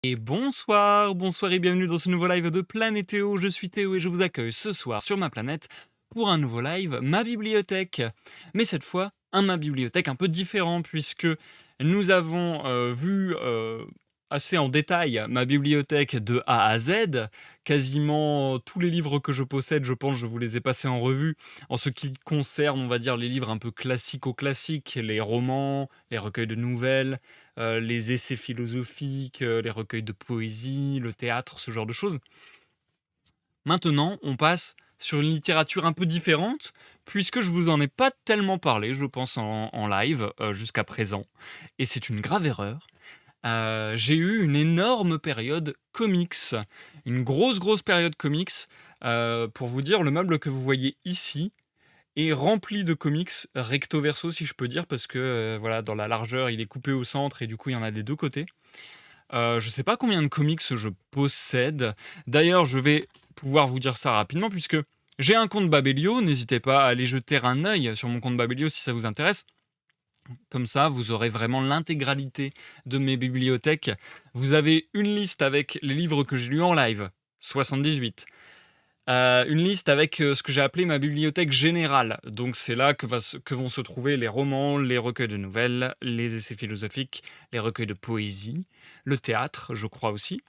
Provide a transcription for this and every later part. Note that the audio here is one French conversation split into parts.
Et bonsoir, bonsoir et bienvenue dans ce nouveau live de Planétéo. Je suis Théo et je vous accueille ce soir sur ma planète pour un nouveau live, ma bibliothèque. Mais cette fois, ma bibliothèque un peu différent puisque nous avons vu assez en détail ma bibliothèque de A à Z. Quasiment tous les livres que je possède, je pense, je vous les ai passés en revue en ce qui concerne, on va dire, les livres un peu classico-classiques, les romans, les recueils de nouvelles, les essais philosophiques, les recueils de poésie, le théâtre, ce genre de choses. Maintenant, on passe sur une littérature un peu différente, puisque je vous en ai pas tellement parlé, je pense, en live jusqu'à présent. Et c'est une grave erreur. J'ai eu une énorme période comics, une grosse période comics. Pour vous dire, le meuble que vous voyez ici est rempli de comics recto verso, si je peux dire, parce que voilà, dans la largeur, il est coupé au centre et du coup, il y en a des deux côtés. Je sais pas combien de comics je possède. D'ailleurs, je vais pouvoir vous dire ça rapidement puisque j'ai un compte Babelio. N'hésitez pas à aller jeter un œil sur mon compte Babelio si ça vous intéresse. Comme ça, vous aurez vraiment l'intégralité de mes bibliothèques. Vous avez une liste avec les livres que j'ai lus en live, 78. Une liste avec ce que j'ai appelé ma bibliothèque générale. Donc c'est là que vont se trouver les romans, les recueils de nouvelles, les essais philosophiques, les recueils de poésie, le théâtre, je crois aussi.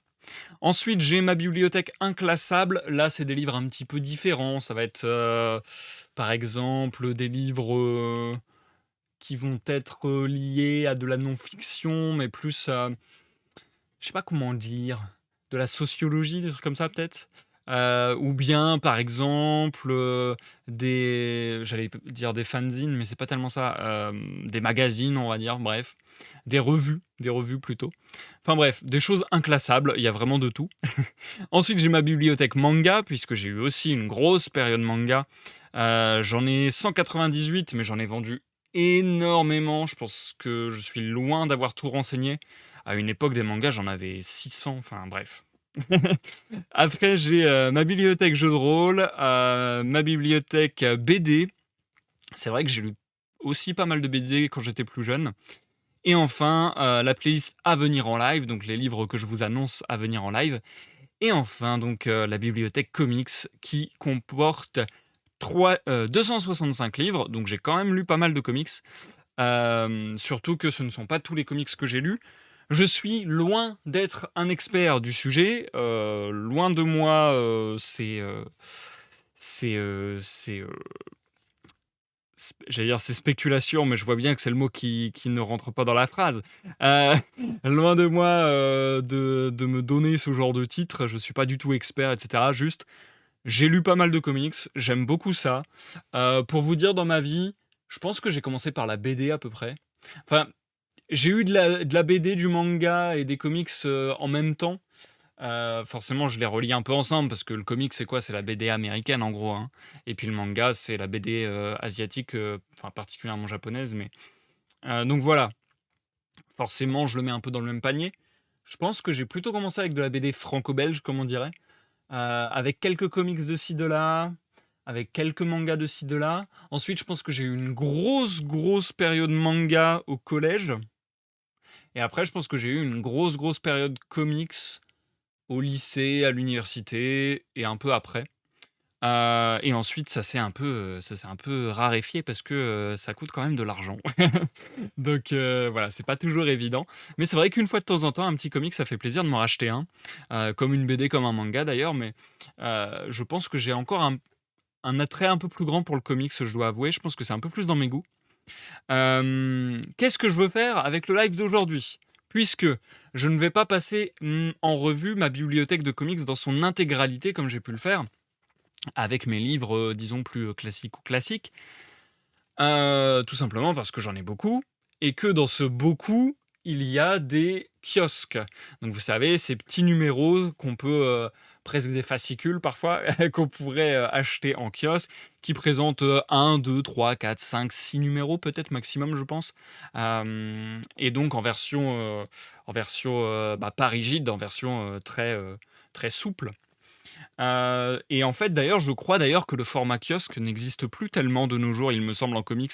Ensuite, j'ai ma bibliothèque inclassable. Là, c'est des livres un petit peu différents. Ça va être, par exemple, des livres qui vont être liés à de la non-fiction, mais plus, je sais pas comment dire, de la sociologie, des trucs comme ça peut-être. Ou bien, par exemple, j'allais dire des fanzines, mais c'est pas tellement ça. Des magazines, on va dire, bref. Des revues plutôt. Enfin bref, des choses inclassables, il y a vraiment de tout. Ensuite, j'ai ma bibliothèque manga, puisque j'ai eu aussi une grosse période manga. J'en ai 198, mais j'en ai vendu énormément. Je pense que je suis loin d'avoir tout renseigné. À une époque, des mangas, j'en avais 600, enfin bref. Après, j'ai ma bibliothèque jeux de rôle, ma bibliothèque BD. C'est vrai que j'ai lu aussi pas mal de BD quand j'étais plus jeune. Et enfin, la playlist à venir en live, donc les livres que je vous annonce à venir en live. Et enfin, donc, la bibliothèque comics qui comporte 265 livres, donc j'ai quand même lu pas mal de comics. Surtout que ce ne sont pas tous les comics que j'ai lus. Je suis loin d'être un expert du sujet, loin de moi, c'est, j'allais dire c'est spéculation, mais je vois bien que c'est le mot qui ne rentre pas dans la phrase. Heu, Loin de moi, de me donner ce genre de titre, je suis pas du tout expert et cetera. Juste, j'ai lu pas mal de comics, j'aime beaucoup ça. Pour vous dire dans ma vie, je pense que j'ai commencé par la BD à peu près. Enfin, j'ai eu de la BD, du manga et des comics, en même temps. Forcément, je les relie un peu ensemble parce que le comic, c'est quoi? C'est la BD américaine, en gros, hein, et puis le manga, c'est la BD, asiatique, enfin particulièrement japonaise, mais donc voilà, forcément, je le mets un peu dans le même panier. Je pense que j'ai plutôt commencé avec de la BD franco-belge, comme on dirait, avec quelques comics de ci, de là, avec quelques mangas de ci, de là. Ensuite, je pense que j'ai eu une grosse période manga au collège et après, je pense que j'ai eu une grosse période comics au lycée, à l'université et un peu après. Et ensuite, ça s'est un peu raréfié parce que, ça coûte quand même de l'argent. Donc voilà, c'est pas toujours évident. Mais c'est vrai qu'une fois de temps en temps, un petit comic, ça fait plaisir de m'en racheter un, comme une BD, comme un manga d'ailleurs, mais je pense que j'ai encore un attrait un peu plus grand pour le comics, je dois avouer. Je pense que c'est un peu plus dans mes goûts. Qu'est-ce que je veux faire avec le live d'aujourd'hui? Puisque je ne vais pas passer, en revue ma bibliothèque de comics dans son intégralité comme j'ai pu le faire avec mes livres, disons plus, classiques ou classiques. Tout simplement parce que j'en ai beaucoup et que dans ce beaucoup, il y a des kiosques. Donc vous savez, ces petits numéros qu'on peut, presque des fascicules parfois, qu'on pourrait, acheter en kiosque, qui présentent, 1, 2, 3, 4, 5, 6 numéros peut-être maximum, je pense. Et donc en version, bah, pas rigide, en version, très souple. Et en fait, d'ailleurs, je crois d'ailleurs que le format kiosque n'existe plus tellement de nos jours, il me semble, en comics.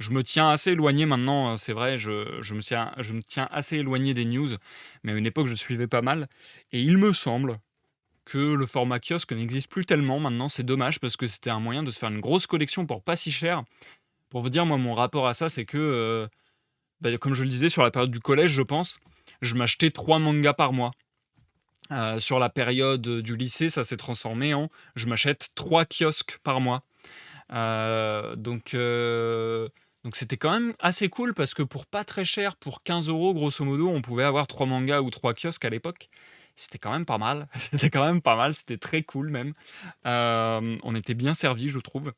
Je me tiens assez éloigné maintenant, c'est vrai, je me tiens assez éloigné des news, mais à une époque, je suivais pas mal et il me semble que le format kiosque n'existe plus tellement maintenant. C'est dommage parce que c'était un moyen de se faire une grosse collection pour pas si cher. Pour vous dire, moi, mon rapport à ça, c'est que, bah, comme je le disais, sur la période du collège, je pense, je m'achetais 3 mangas par mois. Sur la période, du lycée, ça s'est transformé en je m'achète 3 kiosques par mois. Heu, donc heu, donc c'était quand même assez cool parce que pour pas très cher, pour 15 € grosso modo, on pouvait avoir 3 mangas ou 3 kiosques à l'époque. C'était quand même pas mal, c'était quand même pas mal, c'était très cool même. On était bien servis, je trouve.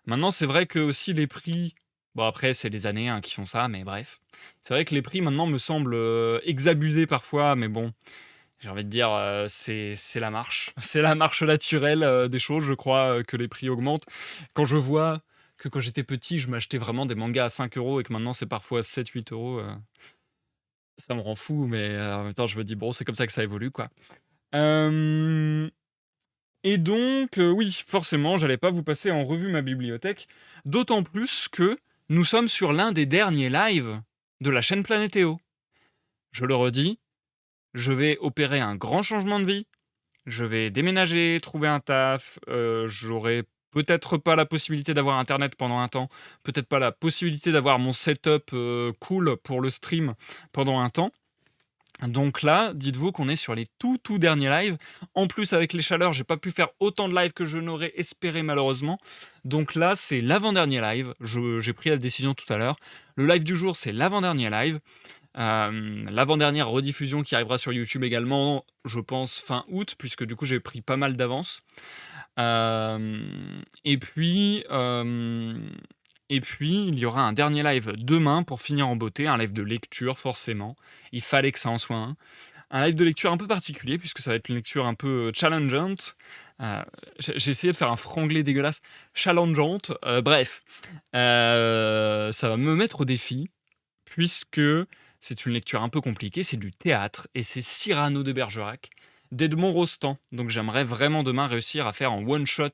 Maintenant, c'est vrai que aussi les prix, bon après c'est les années, hein, qui font ça, mais bref. C'est vrai que les prix maintenant me semblent, exabusés parfois, mais bon, j'ai envie de dire, c'est la marche. C'est la marche naturelle, des choses, je crois, que les prix augmentent. Quand je vois que quand j'étais petit, je m'achetais vraiment des mangas à 5 € et que maintenant c'est parfois 7-8 €, ça me rend fou, mais en même temps je me dis: «Bon, c'est comme ça que ça évolue, quoi». Hem et donc oui, forcément, j'allais pas vous passer en revue ma bibliothèque, d'autant plus que nous sommes sur l'un des derniers lives de la chaîne Planétéo. Je le redis, je vais opérer un grand changement de vie. Je vais déménager, trouver un taf, j'aurai peut-être pas la possibilité d'avoir internet pendant un temps, peut-être pas la possibilité d'avoir mon setup, cool pour le stream pendant un temps. Donc là, dites-vous qu'on est sur les tout derniers lives. En plus, avec les chaleurs, j'ai pas pu faire autant de lives que je n'aurais espéré malheureusement. Donc là, c'est l'avant-dernier live. J'ai pris la décision tout à l'heure. Le live du jour, c'est l'avant-dernier live. L'avant-dernière rediffusion qui arrivera sur YouTube également, je pense fin août, puisque du coup j'ai pris pas mal d'avance. Et puis, il y aura un dernier live demain pour finir en beauté, un live de lecture forcément. Il fallait que ça en soit un. Un live de lecture un peu particulier, puisque ça va être une lecture un peu challengeante. J'ai essayé de faire un franglais dégueulasse. Challengeante, bref. Ça va me mettre au défi, puisque c'est une lecture un peu compliquée, c'est du théâtre et c'est Cyrano de Bergerac d'Edmond Rostand. Donc j'aimerais vraiment demain réussir à faire en one shot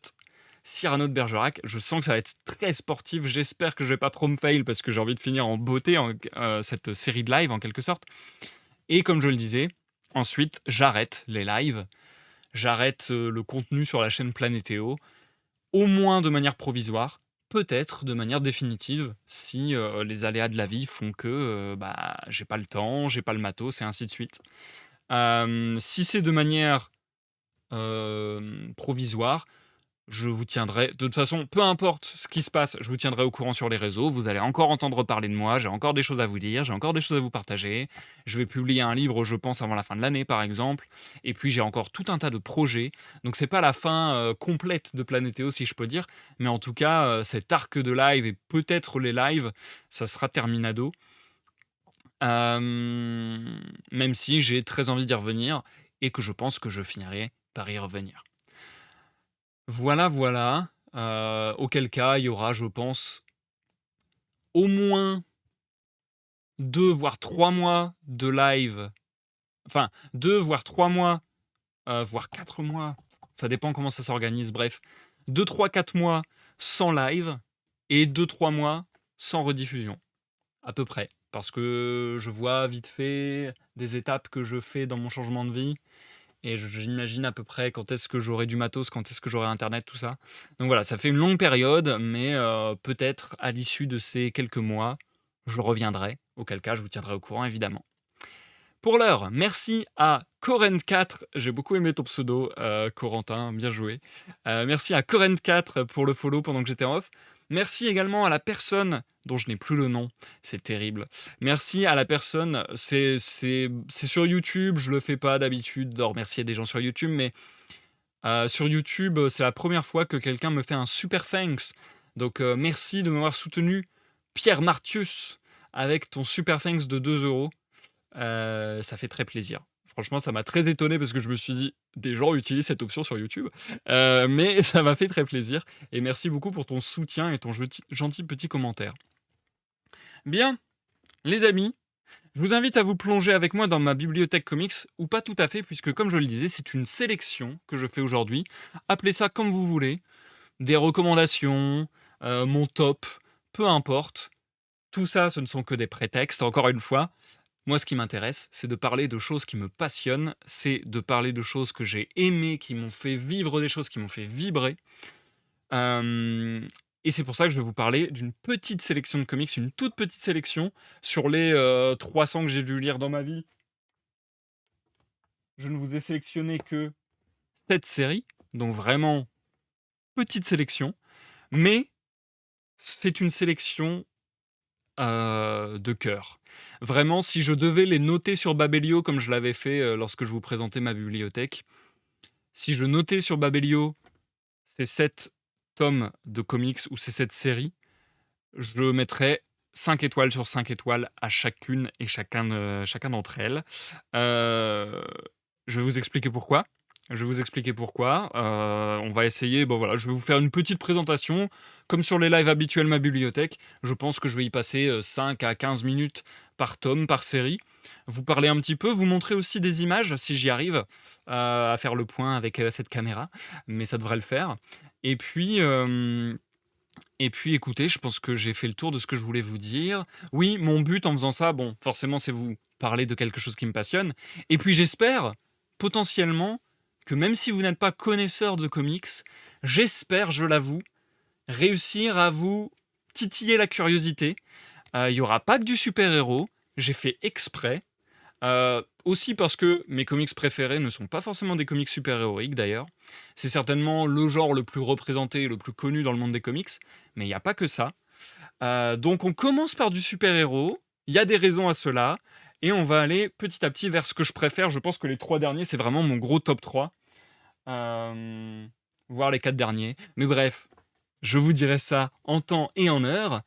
Cyrano de Bergerac. Je sens que ça va être très sportif. J'espère que je vais pas trop me fail parce que j'ai envie de finir en beauté cette série de live en quelque sorte. Et comme je le disais, ensuite j'arrête les lives, j'arrête le contenu sur la chaîne Planétéo, au moins de manière provisoire, peut-être de manière définitive, si les aléas de la vie font que bah, j'ai pas le temps, j'ai pas le matos, et ainsi de suite. Si c'est de manière provisoire, je vous tiendrai, de toute façon, peu importe ce qui se passe, je vous tiendrai au courant sur les réseaux. Vous allez encore entendre parler de moi, j'ai encore des choses à vous dire, j'ai encore des choses à vous partager. Je vais publier un livre, je pense, avant la fin de l'année, par exemple. Et puis, j'ai encore tout un tas de projets. Donc, c'est pas la fin complète de Planétéo, si je peux dire. Mais en tout cas, cet arc de live et peut-être les lives, ça sera terminado. Même si j'ai très envie d'y revenir et que je pense que je finirai par y revenir. Voilà, voilà. Auquel cas, il y aura, je pense, au moins 2 voire 3 mois de live. Enfin, 2 voire 3 mois, voire 4 mois, ça dépend comment ça s'organise, bref. 2, 3, 4 mois sans live et 2, 3 mois sans rediffusion, à peu près. Parce que je vois vite fait des étapes que je fais dans mon changement de vie. Et j'imagine à peu près quand est-ce que j'aurai du matos, quand est-ce que j'aurai internet, tout ça. Donc voilà, ça fait une longue période, mais peut-être à l'issue de ces quelques mois, je reviendrai, auquel cas je vous tiendrai au courant évidemment. Pour l'heure, merci à Corent4, j'ai beaucoup aimé ton pseudo, Corentin, bien joué. Merci à Corent4 pour le follow pendant que j'étais en off. Merci également à la personne dont je n'ai plus le nom, c'est terrible. Merci à la personne, c'est sur YouTube, je le fais pas d'habitude de remercier des gens sur YouTube, mais sur YouTube, c'est la première fois que quelqu'un me fait un super thanks. Donc merci de m'avoir soutenu, Pierre Martius, avec ton super thanks de 2 €. Ça fait très plaisir. Franchement, ça m'a très étonné parce que je me suis dit: «Des gens utilisent cette option sur YouTube», mais ça m'a fait très plaisir et merci beaucoup pour ton soutien et ton gentil petit commentaire. Bien, les amis, je vous invite à vous plonger avec moi dans ma bibliothèque comics, ou pas tout à fait puisque comme je le disais, c'est une sélection que je fais aujourd'hui. Appelez ça comme vous voulez, des recommandations, mon top, peu importe. Tout ça, ce ne sont que des prétextes, encore une fois. Moi, ce qui m'intéresse, c'est de parler de choses qui me passionnent, c'est de parler de choses que j'ai aimées, qui m'ont fait vivre des choses, qui m'ont fait vibrer. Hem et c'est pour ça que je vais vous parler d'une petite sélection de comics, une toute petite sélection sur les, 300 que j'ai dû lire dans ma vie. Je ne vous ai sélectionné que 7 séries, donc vraiment petite sélection, mais c'est une sélection, de cœur. Vraiment, si je devais les noter sur Babelio comme je l'avais fait, lorsque je vous présentais ma bibliothèque, si je notais sur Babelio ces 7 tomes de comics ou ces 7 séries, je mettrais 5 étoiles sur 5 étoiles à chacune et chacun d'entre elles. Heu, je vais vous expliquer pourquoi. On va essayer, bon voilà, je vais vous faire une petite présentation. Comme sur les lives habituels Ma Bibliothèque, je pense que je vais y passer, 5 à 15 minutes par tome, par série. Vous parler un petit peu, vous montrer aussi des images si j'y arrive, à faire le point avec, cette caméra, mais ça devrait le faire. Et puis, écoutez, je pense que j'ai fait le tour de ce que je voulais vous dire. Oui, mon but en faisant ça, bon, forcément, c'est vous parler de quelque chose qui me passionne. Et puis j'espère, potentiellement, que même si vous n'êtes pas connaisseur de comics, j'espère, je l'avoue, réussir à vous titiller la curiosité. Il y aura pas que du super-héros, j'ai fait exprès. Aussi parce que mes comics préférés ne sont pas forcément des comics super-héroïques d'ailleurs. C'est certainement le genre le plus représenté et le plus connu dans le monde des comics, mais il y a pas que ça. Donc on commence par du super-héros, il y a des raisons à cela, et on va aller petit à petit vers ce que je préfère. Je pense que les 3 derniers, c'est vraiment mon gros top 3, hem, voire les 4 derniers. Mais bref, je vous dirai ça en temps et en heure.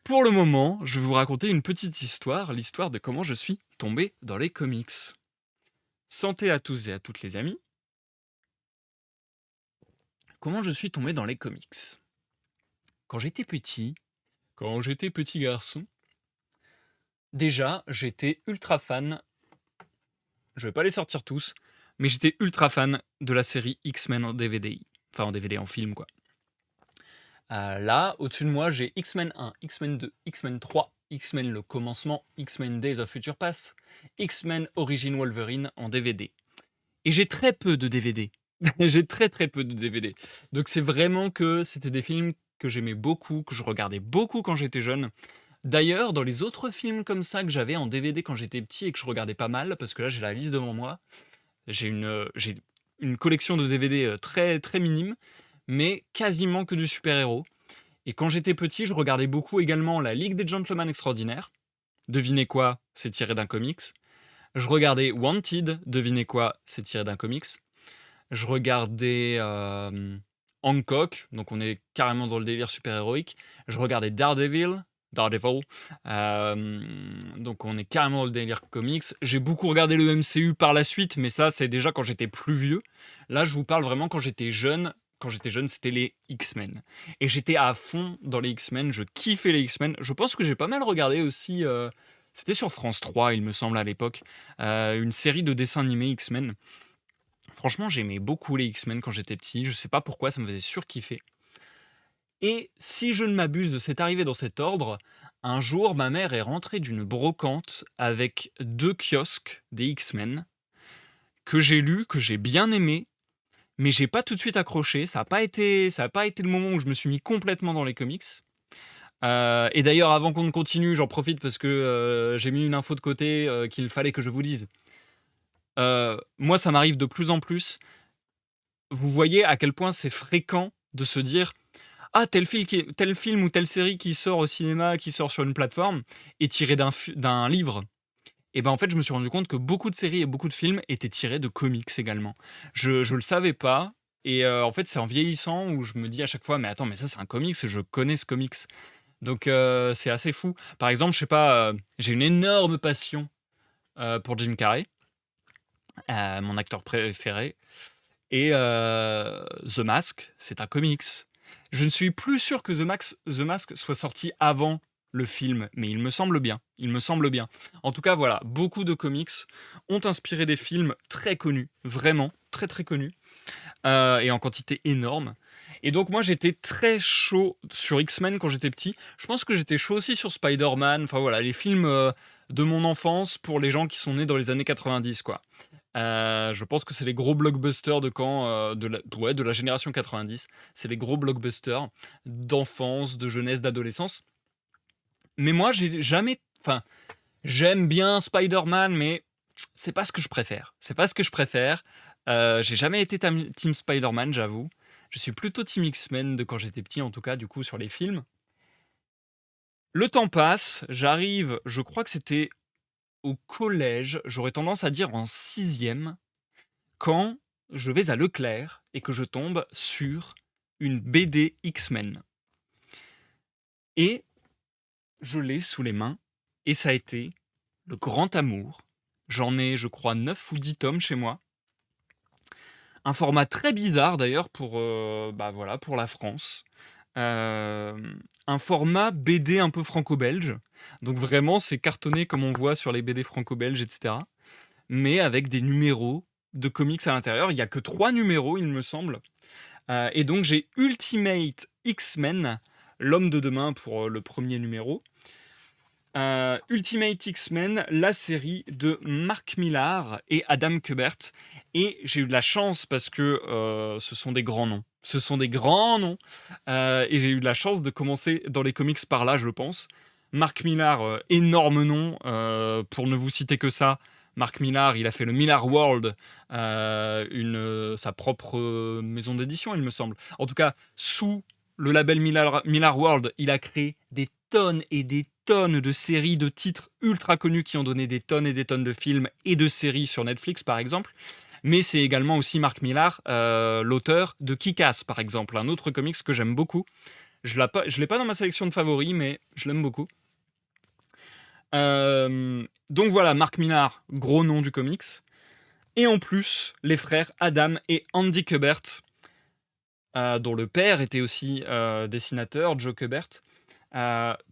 Pour le moment, je vais vous raconter une petite histoire, l'histoire de comment je suis tombé dans les comics. Santé à tous et à toutes les amis. Comment je suis tombé dans les comics? Quand j'étais petit, quand j'étais petit garçon, déjà j'étais ultra fan, je vais pas les sortir tous, mais j'étais ultra fan de la série X-Men en DVD. Enfin en DVD, en film quoi. Là, au-dessus de moi, j'ai X-Men 1, X-Men 2, X-Men 3, X-Men le commencement, X-Men Days of Future Past, X-Men Origin Wolverine en DVD. Et j'ai très peu de DVD. J'ai très très peu de DVD. Donc c'est vraiment que c'était des films que j'aimais beaucoup, que je regardais beaucoup quand j'étais jeune. D'ailleurs, dans les autres films comme ça que j'avais en DVD quand j'étais petit et que je regardais pas mal, parce que là j'ai la liste devant moi, j'ai une collection de DVD très très minime, mais quasiment que du super-héros. Et quand j'étais petit, je regardais beaucoup également La Ligue des Gentlemen Extraordinaires. Devinez quoi? C'est tiré d'un comics. Je regardais Wanted. Devinez quoi? C'est tiré d'un comics. Je regardais Hancock, donc on est carrément dans le délire super-héroïque. Je regardais Daredevil, donc on est carrément dans le délire comics. J'ai beaucoup regardé le MCU par la suite, mais ça, c'est déjà quand j'étais plus vieux. Là, je vous parle vraiment quand j'étais jeune. Quand j'étais jeune, c'était les X-Men. Et j'étais à fond dans les X-Men, je kiffais les X-Men. Je pense que j'ai pas mal regardé aussi, c'était sur France 3, il me semble, à l'époque, une série de dessins animés X-Men. Franchement, j'aimais beaucoup les X-Men quand j'étais petit, je sais pas pourquoi, ça me faisait surkiffer. Et si je ne m'abuse, c'est arrivé dans cet ordre. Un jour, ma mère est rentrée d'une brocante avec 2 kiosques des X-Men que j'ai lus, que j'ai bien aimés, mais j'ai pas tout de suite accroché. Ça a pas été le moment où je me suis mis complètement dans les comics. Et d'ailleurs, avant qu'on ne continue, j'en profite parce que, j'ai mis une info de côté, qu'il fallait que je vous dise. Moi, ça m'arrive de plus en plus. Vous voyez à quel point c'est fréquent de se dire: «Ah, tel film ou telle série qui sort au cinéma, qui sort sur une plateforme, est tiré d'un livre». Et ben, en fait, je me suis rendu compte que beaucoup de séries et beaucoup de films étaient tirés de comics également. Je le savais pas, et en fait, c'est en vieillissant où je me dis à chaque fois: «Mais attends, mais ça, c'est un comics, je connais ce comics». Donc c'est assez fou. Par exemple, je sais pas, j'ai une énorme passion, pour Jim Carrey, mon acteur préféré. Et The Mask, c'est un comics. Je ne suis plus sûr que The Mask soit sorti avant le film, mais il me semble bien. Il me semble bien. En tout cas, voilà, beaucoup de comics ont inspiré des films très connus, vraiment très très connus, et en quantité énorme. Et donc moi j'étais très chaud sur X-Men quand j'étais petit. Je pense que j'étais chaud aussi sur Spider-Man, enfin voilà, les films, de mon enfance pour les gens qui sont nés dans les années 90 quoi. Je pense que c'est les gros blockbusters de quand, de la génération 90. C'est les gros blockbusters d'enfance, de jeunesse, d'adolescence. Mais moi j'ai jamais enfin, j'aime bien Spider-Man, mais c'est pas ce que je préfère. C'est pas ce que je préfère. J'ai jamais été team Spider-Man, j'avoue. Je suis plutôt team X-Men de quand j'étais petit, en tout cas, du coup, sur les films. Le temps passe, j'arrive, je crois que c'était au collège, j'aurais tendance à dire en sixième, quand je vais à Leclerc et que je tombe sur une BD X-Men. Et je l'ai sous les mains, et ça a été le grand amour. J'en ai, je crois, 9 ou 10 tomes chez moi. Un format très bizarre d'ailleurs pour, bah, voilà, pour la France. Un format BD un peu franco-belge. Donc vraiment, c'est cartonné comme on voit sur les BD franco-belges, et cetera. Mais avec des numéros de comics à l'intérieur. Il y a que 3 numéros, il me semble. Et donc j'ai Ultimate X-Men, l'homme de demain pour, le premier numéro. Ultimate X-Men, la série de Mark Millar et Adam Kubert. Et j'ai eu de la chance parce que ce sont des grands noms. Ce sont des grands noms. Et j'ai eu de la chance de commencer dans les comics par là, je pense. Mark Millar, énorme nom. Pour ne vous citer que ça, Mark Millar, il a fait le Millar World, sa propre maison d'édition, il me semble. En tout cas, sous le label Millar World, il a créé des tonnes et des tonnes de séries, de titres ultra connus qui ont donné des tonnes et des tonnes de films et de séries sur Netflix, par exemple. Mais c'est également aussi Mark Millar, l'auteur de Kick-Ass, par exemple, un autre comics que j'aime beaucoup. Je l'ai pas dans ma sélection de favoris, mais je l'aime beaucoup. Donc voilà, Mark Millar, gros nom du comics. Et en plus, les frères Adam et Andy Kubert, dont le père était aussi dessinateur, Joe Kubert.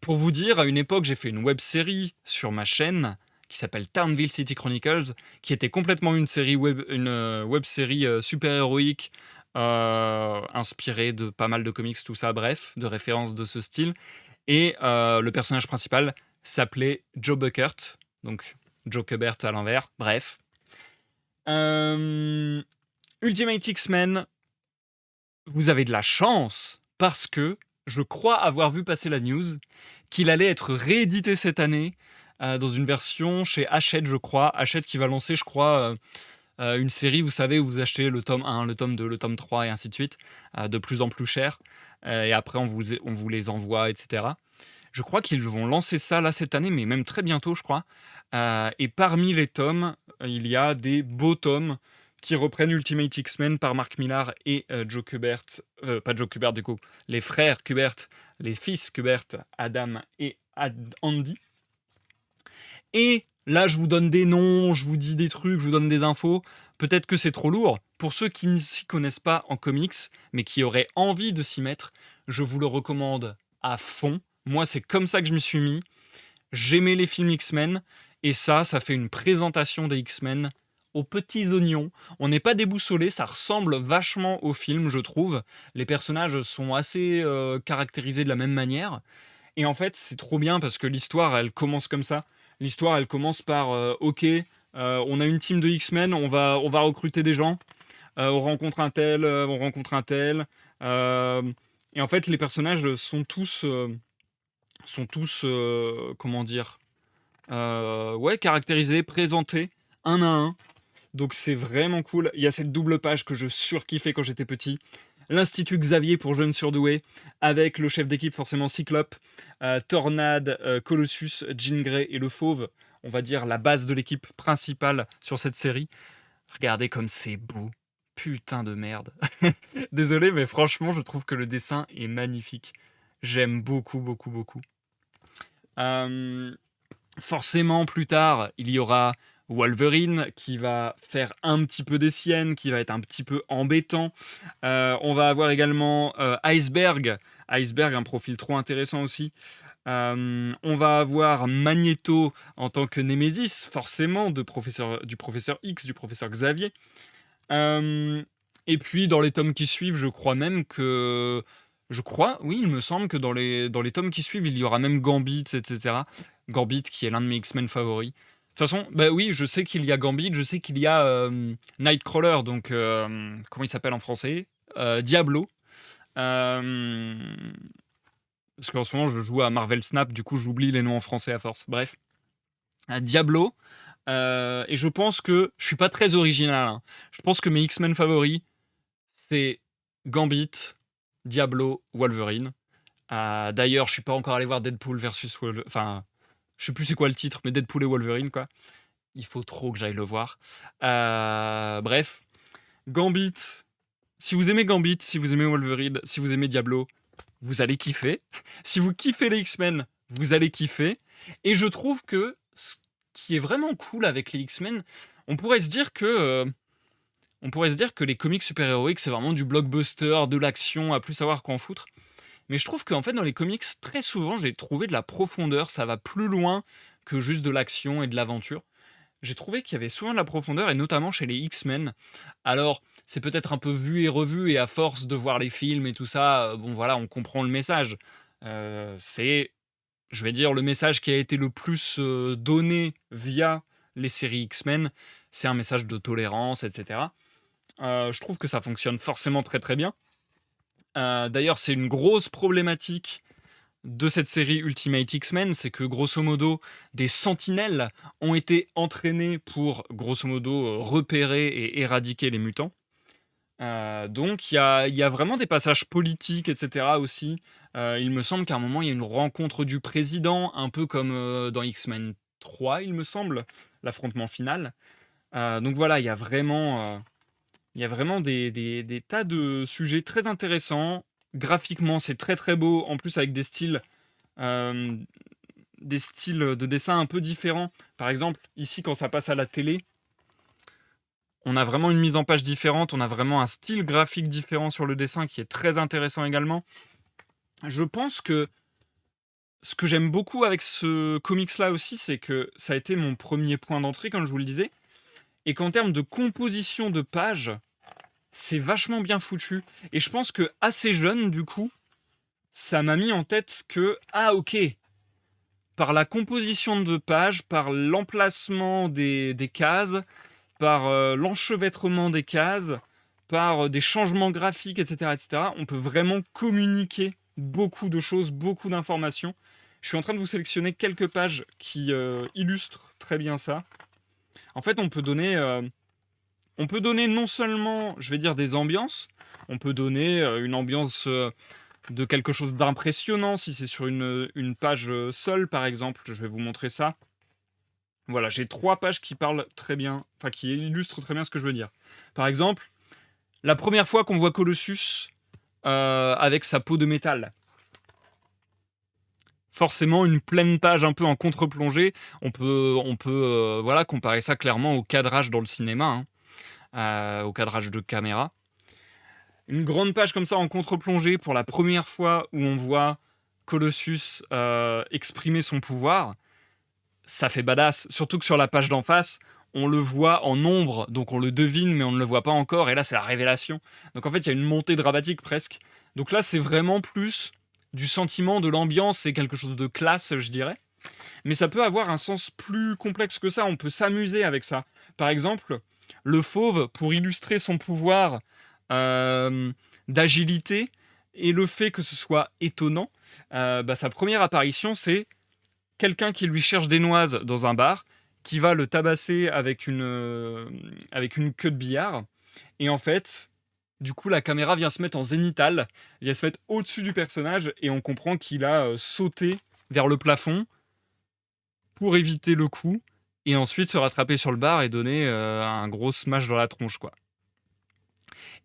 Pour vous dire, à une époque, j'ai fait une web-série sur ma chaîne qui s'appelle Townville City Chronicles, qui était complètement une web-série super-héroïque, inspirée de pas mal de comics, tout ça, bref, de références de ce style. Et le personnage principal s'appelait Joe Buckert, donc Joe Kubert à l'envers, bref. Ultimate X-Men, vous avez de la chance parce que je crois avoir vu passer la news qu'il allait être réédité cette année dans une version chez Hachette, je crois. Hachette qui va lancer, je crois, une série, vous savez, où vous achetez le tome 1, le tome 2, le tome 3 et ainsi de suite, de plus en plus cher. Et après, on vous les envoie, etc. Je crois qu'ils vont lancer ça là cette année, mais même très bientôt, je crois. Et parmi les tomes, il y a des beaux tomes qui reprennent Ultimate X-Men par Mark Millar et Joe Kubert. Pas Joe Kubert, du coup. Les frères Kubert, les fils Kubert, Adam et Andy. Et là, je vous donne des noms, je vous dis des trucs, je vous donne des infos. Peut-être que c'est trop lourd. Pour ceux qui ne s'y connaissent pas en comics, mais qui auraient envie de s'y mettre, je vous le recommande à fond. Moi, c'est comme ça que je m'y suis mis. J'aimais les films X-Men, et ça fait une présentation des X-Men aux petits oignons. On n'est pas déboussolé, ça ressemble vachement au film, je trouve. Les personnages sont assez caractérisés de la même manière. Et en fait, c'est trop bien parce que l'histoire, elle commence comme ça. L'histoire, elle commence par ok, on a une team de X-Men, on va recruter des gens. On rencontre un tel, on rencontre un tel. Euh, et en fait, les personnages sont tous, comment dire, ouais, caractérisés, présentés un à un. Donc c'est vraiment cool. Il y a cette double page que je surkiffais quand j'étais petit. L'Institut Xavier pour jeunes surdoués, avec le chef d'équipe forcément Cyclope, Tornade, Colossus, Jean Grey et le Fauve. On va dire la base de l'équipe principale sur cette série. Regardez comme c'est beau. Putain de merde. Désolé, mais franchement, je trouve que le dessin est magnifique. J'aime beaucoup, beaucoup, beaucoup. Euh, Forcément, plus tard, il y aura Wolverine qui va faire un petit peu des siennes, qui va être un petit peu embêtant. On va avoir également Iceberg. Iceberg, un profil trop intéressant aussi. On va avoir Magneto en tant que Némésis, forcément, du professeur X, du professeur Xavier. Euh, Et puis dans les tomes qui suivent, je crois même que je crois, oui, il me semble que dans les tomes qui suivent, il y aura même Gambit et cetera. Gambit qui est l'un de mes X-Men favoris. De toute façon, bah oui, je sais qu'il y a Gambit, je sais qu'il y a, Nightcrawler, donc comment il s'appelle en français? Diablo. Hem, Parce qu'en ce moment, je joue à Marvel Snap, du coup, j'oublie les noms en français à force. Bref, Diablo, et je pense que je suis pas très original, hein. Je pense que mes X-Men favoris, c'est Gambit, Diablo, Wolverine. D'ailleurs, je suis pas encore allé voir Deadpool versus Wolverine. Enfin, je sais plus c'est quoi le titre, mais Deadpool et Wolverine, quoi. Il faut trop que j'aille le voir. Bref, Gambit. Si vous aimez Gambit, si vous aimez Wolverine, si vous aimez Diablo, vous allez kiffer. Si vous kiffez les X-Men, vous allez kiffer. Et je trouve que ce qui est vraiment cool avec les X-Men, on pourrait se dire que les comics super-héroïques, c'est vraiment du blockbuster, de l'action, à plus savoir qu'en foutre. Mais je trouve qu'en fait, dans les comics, très souvent, j'ai trouvé de la profondeur. Ça va plus loin que juste de l'action et de l'aventure. J'ai trouvé qu'il y avait souvent de la profondeur, et notamment chez les X-Men. Alors, c'est peut-être un peu vu et revu, et à force de voir les films et tout ça, bon voilà, on comprend le message. C'est, je vais dire, le message qui a été le plus donné via les séries X-Men. C'est un message de tolérance, etc. Je trouve que ça fonctionne forcément très très bien. D'ailleurs, c'est une grosse problématique de cette série Ultimate X-Men, c'est que grosso modo, des sentinelles ont été entraînés pour grosso modo repérer et éradiquer les mutants. Donc il y a vraiment des passages politiques, etc. aussi. Il me semble qu'à un moment, il y a une rencontre du président, un peu comme dans X-Men 3, il me semble, l'affrontement final. Donc voilà, il y a vraiment des tas de sujets très intéressants. Graphiquement, c'est très très beau, en plus avec euh, des styles de dessin un peu différents. Par exemple, ici, quand ça passe à la télé, on a vraiment une mise en page différente, on a vraiment un style graphique différent sur le dessin qui est très intéressant également. Je pense que ce que j'aime beaucoup avec ce comics-là aussi, c'est que ça a été mon premier point d'entrée, comme je vous le disais, et qu'en termes de composition de pages, c'est vachement bien foutu. Et je pense que assez jeune, du coup, ça m'a mis en tête que, ah ok, par la composition de pages, par l'emplacement des cases, par l'enchevêtrement des cases, par des changements graphiques, etc., etc., on peut vraiment communiquer beaucoup de choses, beaucoup d'informations. Je suis en train de vous sélectionner quelques pages qui illustrent très bien ça. En fait, on peut donner non seulement, je vais dire, des ambiances, on peut donner une ambiance de quelque chose d'impressionnant, si c'est sur une page seule, par exemple. Je vais vous montrer ça. Voilà, j'ai 3 pages qui parlent très bien, enfin qui illustrent très bien ce que je veux dire. Par exemple, la première fois qu'on voit Colossus avec sa peau de métal. Forcément, une pleine page un peu en contre-plongée. On peut voilà, comparer ça clairement au cadrage dans le cinéma, hein, au cadrage de caméra. Une grande page comme ça en contre-plongée pour la première fois où on voit Colossus exprimer son pouvoir, ça fait badass. Surtout que sur la page d'en face, on le voit en ombre, donc on le devine, mais on ne le voit pas encore. Et là, c'est la révélation. Donc en fait, il y a une montée dramatique presque. Donc là, c'est vraiment plus du sentiment, de l'ambiance, c'est quelque chose de classe, je dirais. Mais ça peut avoir un sens plus complexe que ça. On peut s'amuser avec ça. Par exemple, le fauve, pour illustrer son pouvoir euh, d'agilité et le fait que ce soit étonnant, sa première apparition, c'est quelqu'un qui lui cherche des noises dans un bar, qui va le tabasser avec une queue de billard. Et en fait, du coup, la caméra vient se mettre en zénithal, vient se mettre au-dessus du personnage, et on comprend qu'il a sauté vers le plafond pour éviter le coup, et ensuite se rattraper sur le bar et donner un gros smash dans la tronche, quoi.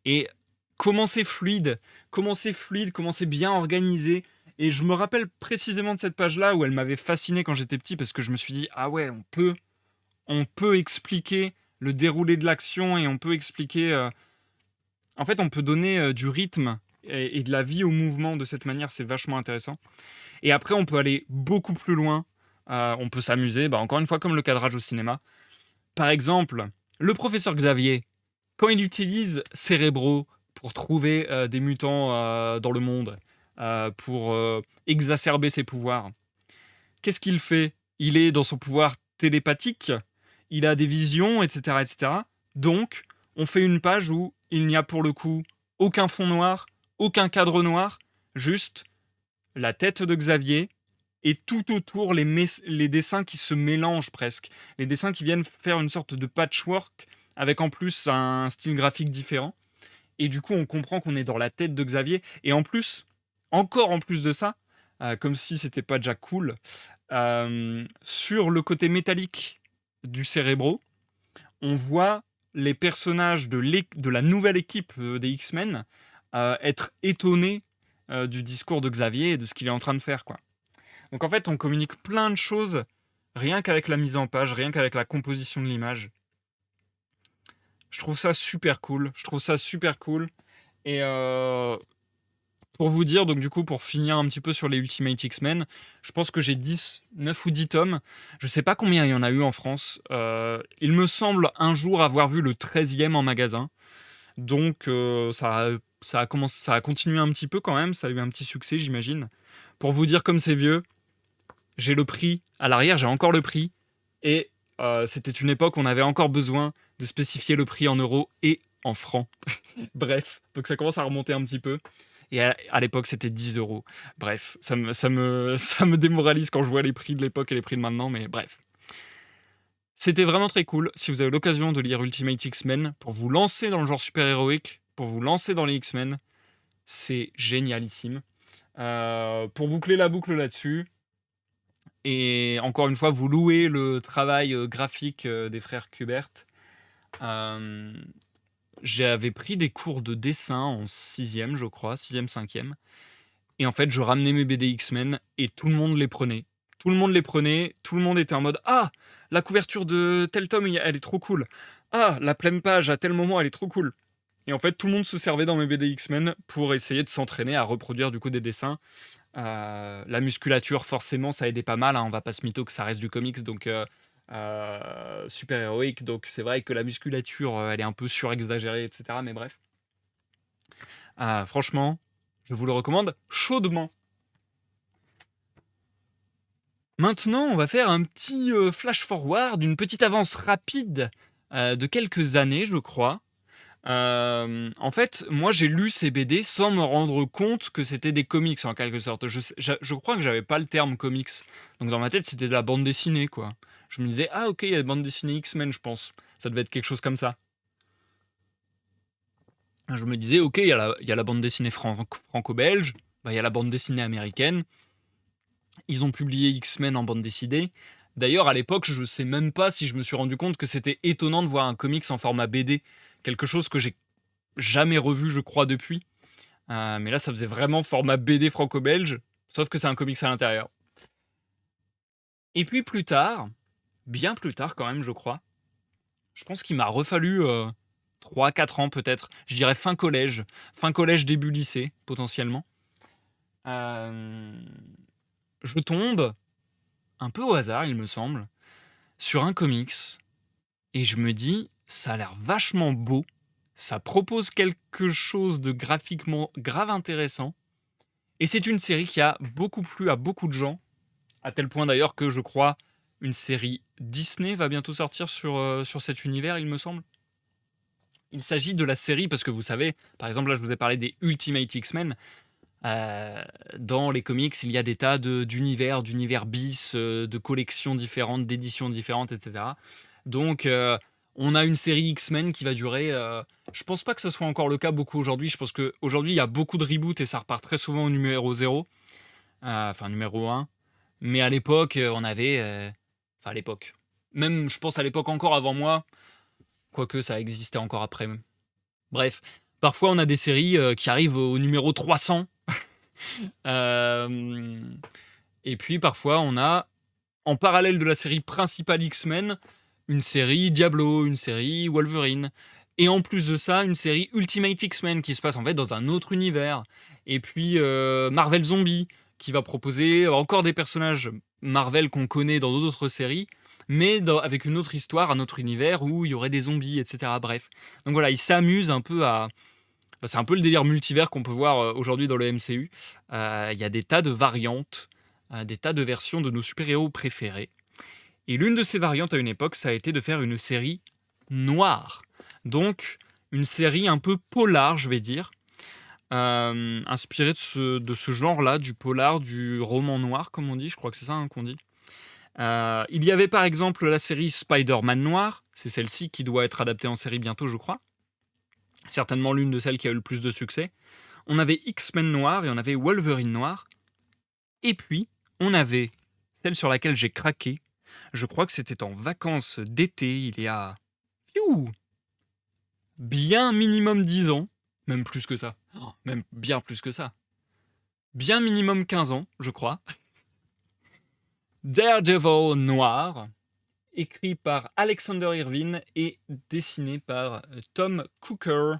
Et comment c'est fluide, comment c'est bien organisé. Et je me rappelle précisément de cette page-là où elle m'avait fasciné quand j'étais petit parce que je me suis dit, ah ouais, on peut expliquer le déroulé de l'action et on peut expliquer. En fait, on peut donner du rythme et de la vie au mouvement de cette manière, c'est vachement intéressant. Et après, on peut aller beaucoup plus loin. On peut s'amuser, encore une fois, comme le cadrage au cinéma. Par exemple, le professeur Xavier. quand il utilise Cerebro pour trouver, des mutants, dans le monde, pour, exacerber ses pouvoirs, qu'est-ce qu'il fait? Il est dans son pouvoir télépathique, il a des visions, et cetera. Donc, on fait une page où il n'y a pour le coup aucun fond noir, aucun cadre noir, juste la tête de Xavier et tout autour les dessins qui se mélangent presque. Les dessins qui viennent faire une sorte de patchwork avec en plus un style graphique différent. Et du coup, on comprend qu'on est dans la tête de Xavier. Et en plus, encore en plus de ça, comme si c'était pas déjà cool, sur le côté métallique du Cérébro, on voit les personnages de la nouvelle équipe des X-Men être étonnés du discours de Xavier et de ce qu'il est en train de faire, quoi. Donc en fait, on communique plein de choses rien qu'avec la mise en page, rien qu'avec la composition de l'image. Je trouve ça super cool. Je trouve ça super cool. Et pour vous dire, donc du coup, pour finir un petit peu sur les Ultimate X-Men, je pense que j'ai 10, 9 ou 10 tomes. Je sais pas combien il y en a eu en France. Il me semble un jour avoir vu le 13e en magasin. Donc ça a continué un petit peu quand même. Ça a eu un petit succès, j'imagine. Pour vous dire comme c'est vieux, j'ai le prix. À l'arrière, j'ai encore le prix. Et c'était une époque où on avait encore besoin de spécifier le prix en euros et en francs. Bref, donc ça commence à remonter un petit peu. Et à l'époque, c'était 10 euros. Bref, ça me démoralise quand je vois les prix de l'époque et les prix de maintenant, mais bref. C'était vraiment très cool. Si vous avez l'occasion de lire Ultimate X-Men, pour vous lancer dans le genre super-héroïque, pour vous lancer dans les X-Men, c'est génialissime. Pour boucler la boucle là-dessus, et encore une fois, vous louez le travail graphique des frères Kubert. Euh, J'avais pris des cours de dessin en 6e, je crois, 6e, 5e. Et en fait, je ramenais mes BD X-Men et tout le monde les prenait. Tout le monde les prenait, tout le monde était en mode Ah, la couverture de tel tome, elle est trop cool. Ah, la pleine page à tel moment, elle est trop cool. Et en fait, tout le monde se servait dans mes BD X-Men pour essayer de s'entraîner à reproduire du coup des dessins. La musculature, forcément, ça aidait pas mal, hein. On va pas se mytho que ça reste du comics, donc super héroïque. Donc c'est vrai que la musculature, elle est un peu surexagérée, etc. Mais bref. Franchement, je vous le recommande chaudement. Maintenant, on va faire un petit flash forward, une petite avance rapide de quelques années, je crois. En fait, moi j'ai lu ces BD sans me rendre compte que c'était des comics en quelque sorte. Je crois que j'avais pas le terme comics. Donc dans ma tête, c'était de la bande dessinée, quoi. Je me disais, ah ok, il y a la bande dessinée X-Men, je pense. Ça devait être quelque chose comme ça. Je me disais, ok, il y a la bande dessinée franco-belge, bah, il y a la bande dessinée américaine. Ils ont publié X-Men en bande dessinée. D'ailleurs, à l'époque, je sais même pas si je me suis rendu compte que c'était étonnant de voir un comics en format BD. Quelque chose que j'ai jamais revu, je crois, depuis. Mais là, ça faisait vraiment format BD franco-belge, sauf que c'est un comics à l'intérieur. Et puis plus tard, bien plus tard quand même, je crois, je pense qu'il m'a refallu 3-4 ans peut-être, je dirais fin collège, début lycée, potentiellement. Euh, je tombe, un peu au hasard, il me semble, sur un comics, et je me dis, ça a l'air vachement beau, ça propose quelque chose de graphiquement grave intéressant, et c'est une série qui a beaucoup plu à beaucoup de gens, à tel point d'ailleurs que je crois une série Disney va bientôt sortir sur cet univers, il me semble. Il s'agit de la série, parce que vous savez, par exemple là je vous ai parlé des Ultimate X-Men, dans les comics il y a des tas d'univers bis, de collections différentes, d'éditions différentes, etc. Donc on a une série X-Men qui va durer, je pense pas que ce soit encore le cas beaucoup aujourd'hui, je pense qu'aujourd'hui il y a beaucoup de reboots et ça repart très souvent au numéro 0, enfin numéro 1. Mais à l'époque, on avait. Enfin, à l'époque. Même, je pense à l'époque encore avant moi, quoique ça existait encore après. Même. Bref, parfois on a des séries qui arrivent au numéro 300. Euh, et puis parfois on a, en parallèle de la série principale X-Men, une série Diablo, une série Wolverine. Et en plus de ça, une série Ultimate X-Men qui se passe en fait dans un autre univers. Et puis Marvel Zombie qui va proposer encore des personnages Marvel qu'on connaît dans d'autres séries mais avec une autre histoire, un autre univers où il y aurait des zombies, etc. Bref. Donc voilà, il s'amuse un peu à... Bah, c'est un peu le délire multivers qu'on peut voir aujourd'hui dans le MCU. Il y a des tas de variantes, des tas de versions de nos super-héros préférés. Et l'une de ces variantes à une époque, ça a été de faire une série noire. Donc, une série un peu polar, je vais dire, inspirée de ce genre-là, du polar, du roman noir, comme on dit. Je crois que c'est ça qu'on dit. Il y avait par exemple la série Spider-Man Noir. C'est celle-ci qui doit être adaptée en série bientôt, je crois. Certainement l'une de celles qui a eu le plus de succès. On avait X-Men Noir et on avait Wolverine Noir. Et puis, on avait celle sur laquelle j'ai craqué. Je crois que c'était en vacances d'été, il y a... Fiou, bien minimum 10 ans. Même plus que ça. Oh, même bien plus que ça. Bien minimum 15 ans, je crois. Daredevil Noir, écrit par Alexander Irvine et dessiné par Tom Cooker.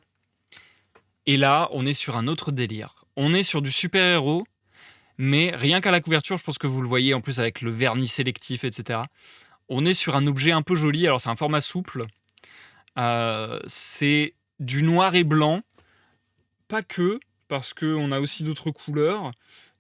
Et là, on est sur un autre délire. On est sur du super-héros, mais rien qu'à la couverture, je pense que vous le voyez en plus avec le vernis sélectif, etc. On est sur un objet un peu joli. Alors, c'est un format souple. C'est du noir et blanc. Pas que, parce qu'on a aussi d'autres couleurs,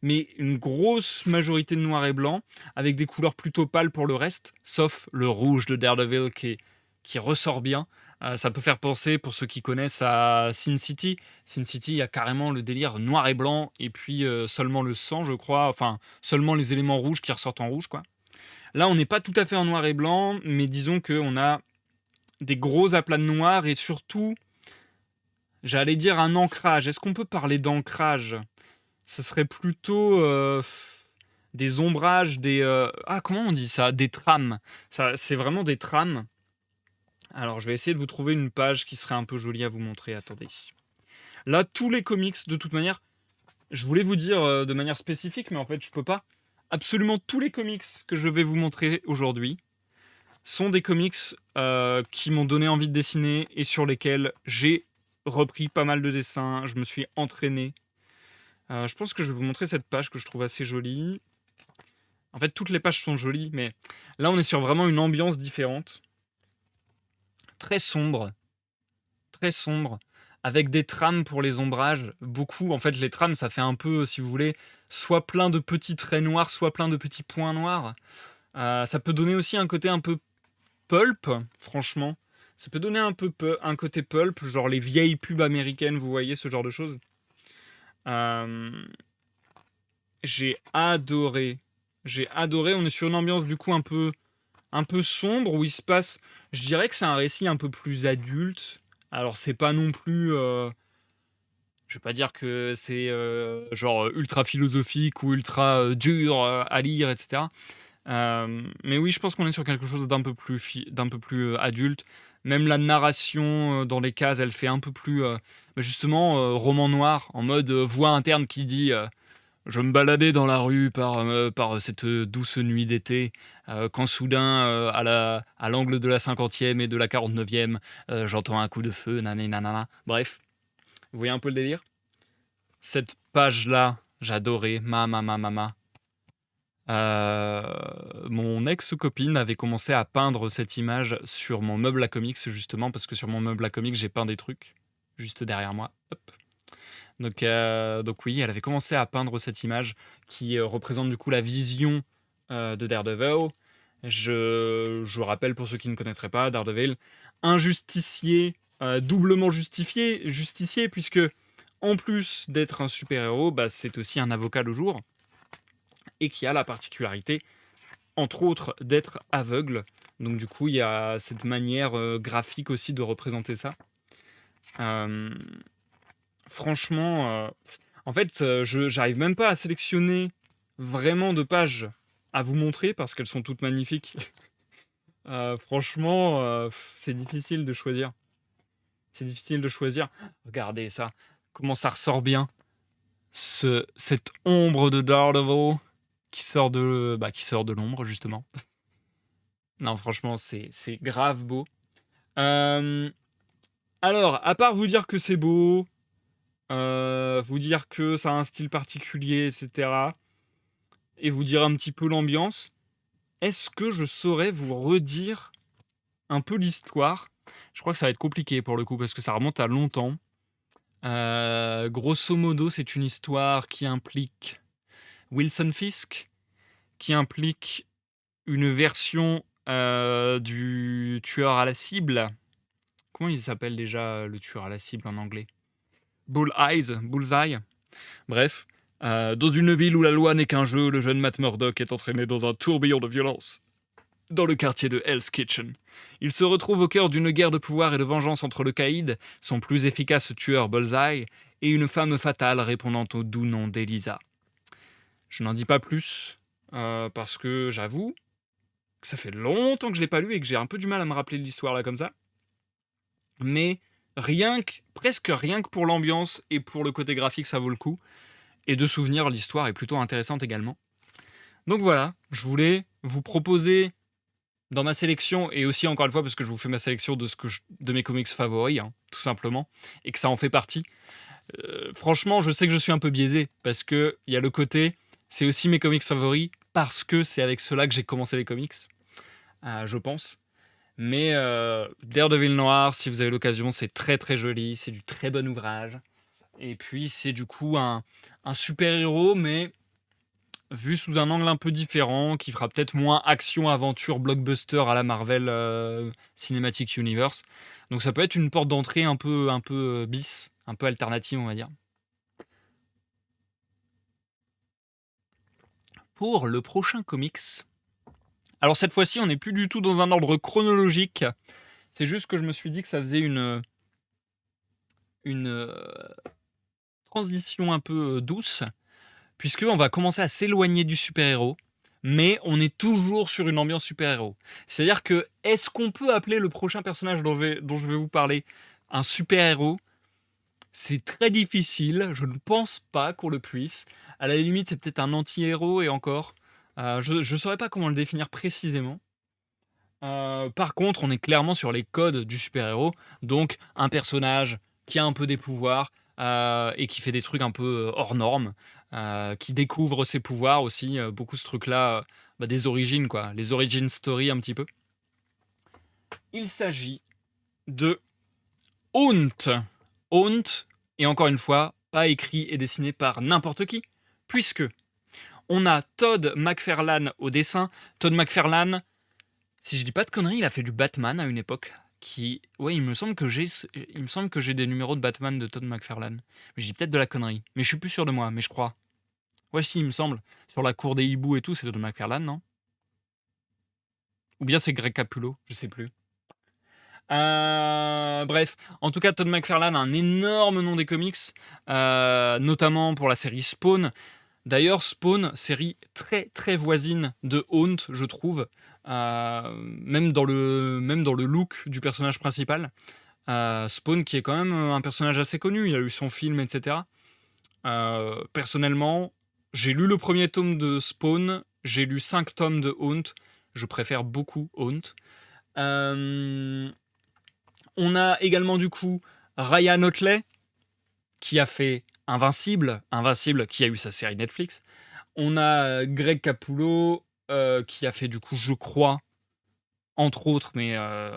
mais une grosse majorité de noir et blanc, avec des couleurs plutôt pâles pour le reste, sauf le rouge de Daredevil qui ressort bien. Ça peut faire penser, pour ceux qui connaissent, à Sin City. Sin City, il y a carrément le délire noir et blanc, et puis seulement le sang, je crois, enfin, seulement les éléments rouges qui ressortent en rouge, quoi. Là, on n'est pas tout à fait en noir et blanc, mais disons qu'on a des gros aplats de noir, et surtout, j'allais dire un ancrage. Est-ce qu'on peut parler d'ancrage ? Ce serait plutôt des ombrages, des... comment on dit ça ? Des trames. Ça, c'est vraiment des trames. Alors, je vais essayer de vous trouver une page qui serait un peu jolie à vous montrer. Attendez. Là, tous les comics, de toute manière, je voulais vous dire de manière spécifique, mais en fait, je peux pas. Absolument tous les comics que je vais vous montrer aujourd'hui sont des comics qui m'ont donné envie de dessiner et sur lesquels j'ai repris pas mal de dessins. Je me suis entraîné. Je pense que je vais vous montrer cette page que je trouve assez jolie. En fait, toutes les pages sont jolies, mais là, on est sur vraiment une ambiance différente. Très sombre, avec des trames pour les ombrages. Beaucoup, en fait, les trames, ça fait un peu, si vous voulez, soit plein de petits traits noirs, soit plein de petits points noirs. Ça peut donner aussi un côté un peu pulp, franchement. Ça peut donner un côté pulp, genre les vieilles pubs américaines, vous voyez, ce genre de choses. J'ai adoré. J'ai adoré. On est sur une ambiance du coup un peu sombre où il se passe. Je dirais que c'est un récit un peu plus adulte. Alors c'est pas non plus. Je vais pas dire que c'est genre ultra philosophique ou ultra dur à lire, etc. Mais oui, je pense qu'on est sur quelque chose d'un peu plus adulte. Même la narration dans les cases, elle fait un peu plus justement roman noir en mode voix interne qui dit je me baladais dans la rue par cette douce nuit d'été, quand soudain, à l'angle de la 50e et de la 49e, j'entends un coup de feu, nané nanana. Bref, vous voyez un peu le délire. Cette page-là, j'adorais, ma. Mon ex-copine avait commencé à peindre cette image sur mon meuble à comics, justement, parce que sur mon meuble à comics, j'ai peint des trucs, juste derrière moi. Hop. Donc oui, elle avait commencé à peindre cette image qui représente du coup la vision de Daredevil. Je rappelle pour ceux qui ne connaîtraient pas, Daredevil, un justicier doublement justicier, puisque en plus d'être un super-héros, bah, c'est aussi un avocat le jour, et qui a la particularité, entre autres, d'être aveugle. Donc du coup, il y a cette manière graphique aussi de représenter ça. Euh, Franchement, en fait, je j'arrive même pas à sélectionner vraiment de pages à vous montrer parce qu'elles sont toutes magnifiques. Franchement, c'est difficile de choisir. C'est difficile de choisir. Regardez ça, comment ça ressort bien. Cette ombre de Daredevil qui sort de l'ombre, justement. Non, franchement, c'est grave beau. Euh, alors, à part vous dire que c'est beau, vous dire que ça a un style particulier, etc. Et vous dire un petit peu l'ambiance. est-ce que je saurais vous redire un peu l'histoire? Je crois que ça va être compliqué pour le coup, parce que ça remonte à longtemps. Grosso modo, c'est une histoire qui implique Wilson Fisk, qui implique une version, du tueur à la cible. Comment il s'appelle déjà, le tueur à la cible en anglais? Bullseye. Bref, dans une ville où la loi n'est qu'un jeu, le jeune Matt Murdock est entraîné dans un tourbillon de violence. Dans le quartier de Hell's Kitchen. Il se retrouve au cœur d'une guerre de pouvoir et de vengeance entre le caïd, son plus efficace tueur Bullseye, et une femme fatale répondant au doux nom d'Elisa. Je n'en dis pas plus, parce que j'avoue que ça fait longtemps que je l'ai pas lu et que j'ai un peu du mal à me rappeler de l'histoire là comme ça. Mais presque rien que pour l'ambiance et pour le côté graphique, ça vaut le coup. Et de souvenir, l'histoire est plutôt intéressante également. Donc voilà, je voulais vous proposer dans ma sélection, et aussi encore une fois parce que je vous fais ma sélection de mes comics favoris, hein, tout simplement, et que ça en fait partie. Franchement, je sais que je suis un peu biaisé, parce qu'il y a le côté, c'est aussi mes comics favoris, parce que c'est avec cela que j'ai commencé les comics, je pense. Mais Daredevil Noir, si vous avez l'occasion, c'est très très joli, c'est du très bon ouvrage. Et puis c'est du coup un super-héros, mais vu sous un angle un peu différent, qui fera peut-être moins action-aventure blockbuster à la Marvel Cinematic Universe. Donc ça peut être une porte d'entrée un peu bis, un peu alternative, on va dire. Pour le prochain comics, alors cette fois-ci, on n'est plus du tout dans un ordre chronologique. C'est juste que je me suis dit que ça faisait une transition un peu douce, puisqu'on va commencer à s'éloigner du super-héros, mais on est toujours sur une ambiance super-héros. C'est-à-dire que, est-ce qu'on peut appeler le prochain personnage dont je vais vous parler un super-héros? C'est très difficile, je ne pense pas qu'on le puisse. À la limite, c'est peut-être un anti-héros, et encore. Je ne saurais pas comment le définir précisément. Par contre, on est clairement sur les codes du super-héros, donc un personnage qui a un peu des pouvoirs et qui fait des trucs un peu hors normes, qui découvre ses pouvoirs aussi, beaucoup ce truc-là, des origines, quoi, les origin story un petit peu. Il s'agit de Haunt. Haunt, et encore une fois, pas écrit et dessiné par n'importe qui, puisque on a Todd McFarlane au dessin. Todd McFarlane, si je dis pas de conneries, il a fait du Batman à une époque. Ouais, il me semble que j'ai des numéros de Batman de Todd McFarlane. Mais je dis peut-être de la connerie. Mais je suis plus sûr de moi, mais je crois. Ouais, si, il me semble. Sur la cour des hiboux et tout, c'est Todd McFarlane, non? Ou bien c'est Greg Capullo, je sais plus. Bref, en tout cas, Todd McFarlane a un énorme nom des comics, notamment pour la série Spawn. D'ailleurs, Spawn, série très très voisine de Haunt, je trouve, même dans le look du personnage principal. Spawn, qui est quand même un personnage assez connu, il a eu son film, etc. Personnellement, j'ai lu le premier tome de Spawn, j'ai lu 5 tomes de Haunt, je préfère beaucoup Haunt. On a également du coup Ryan Otley, qui a fait Invincible qui a eu sa série Netflix. On a Greg Capullo, qui a fait du coup, je crois, entre autres, mais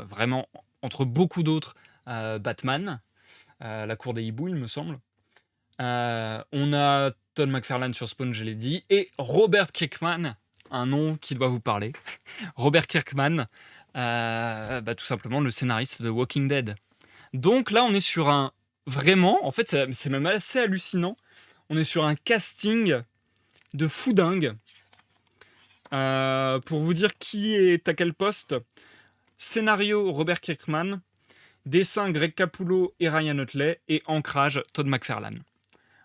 vraiment entre beaucoup d'autres, Batman, La Cour des Hiboux, il me semble. On a Todd McFarlane sur Spawn, je l'ai dit, et Robert Kirkman, un nom qui doit vous parler. Robert Kirkman, tout simplement le scénariste de Walking Dead. Donc là, on est sur vraiment, en fait, c'est même assez hallucinant. On est sur un casting de fou dingue. Pour vous dire qui est à quel poste, scénario Robert Kirkman, dessin Greg Capullo et Ryan Otley, et ancrage Todd McFarlane.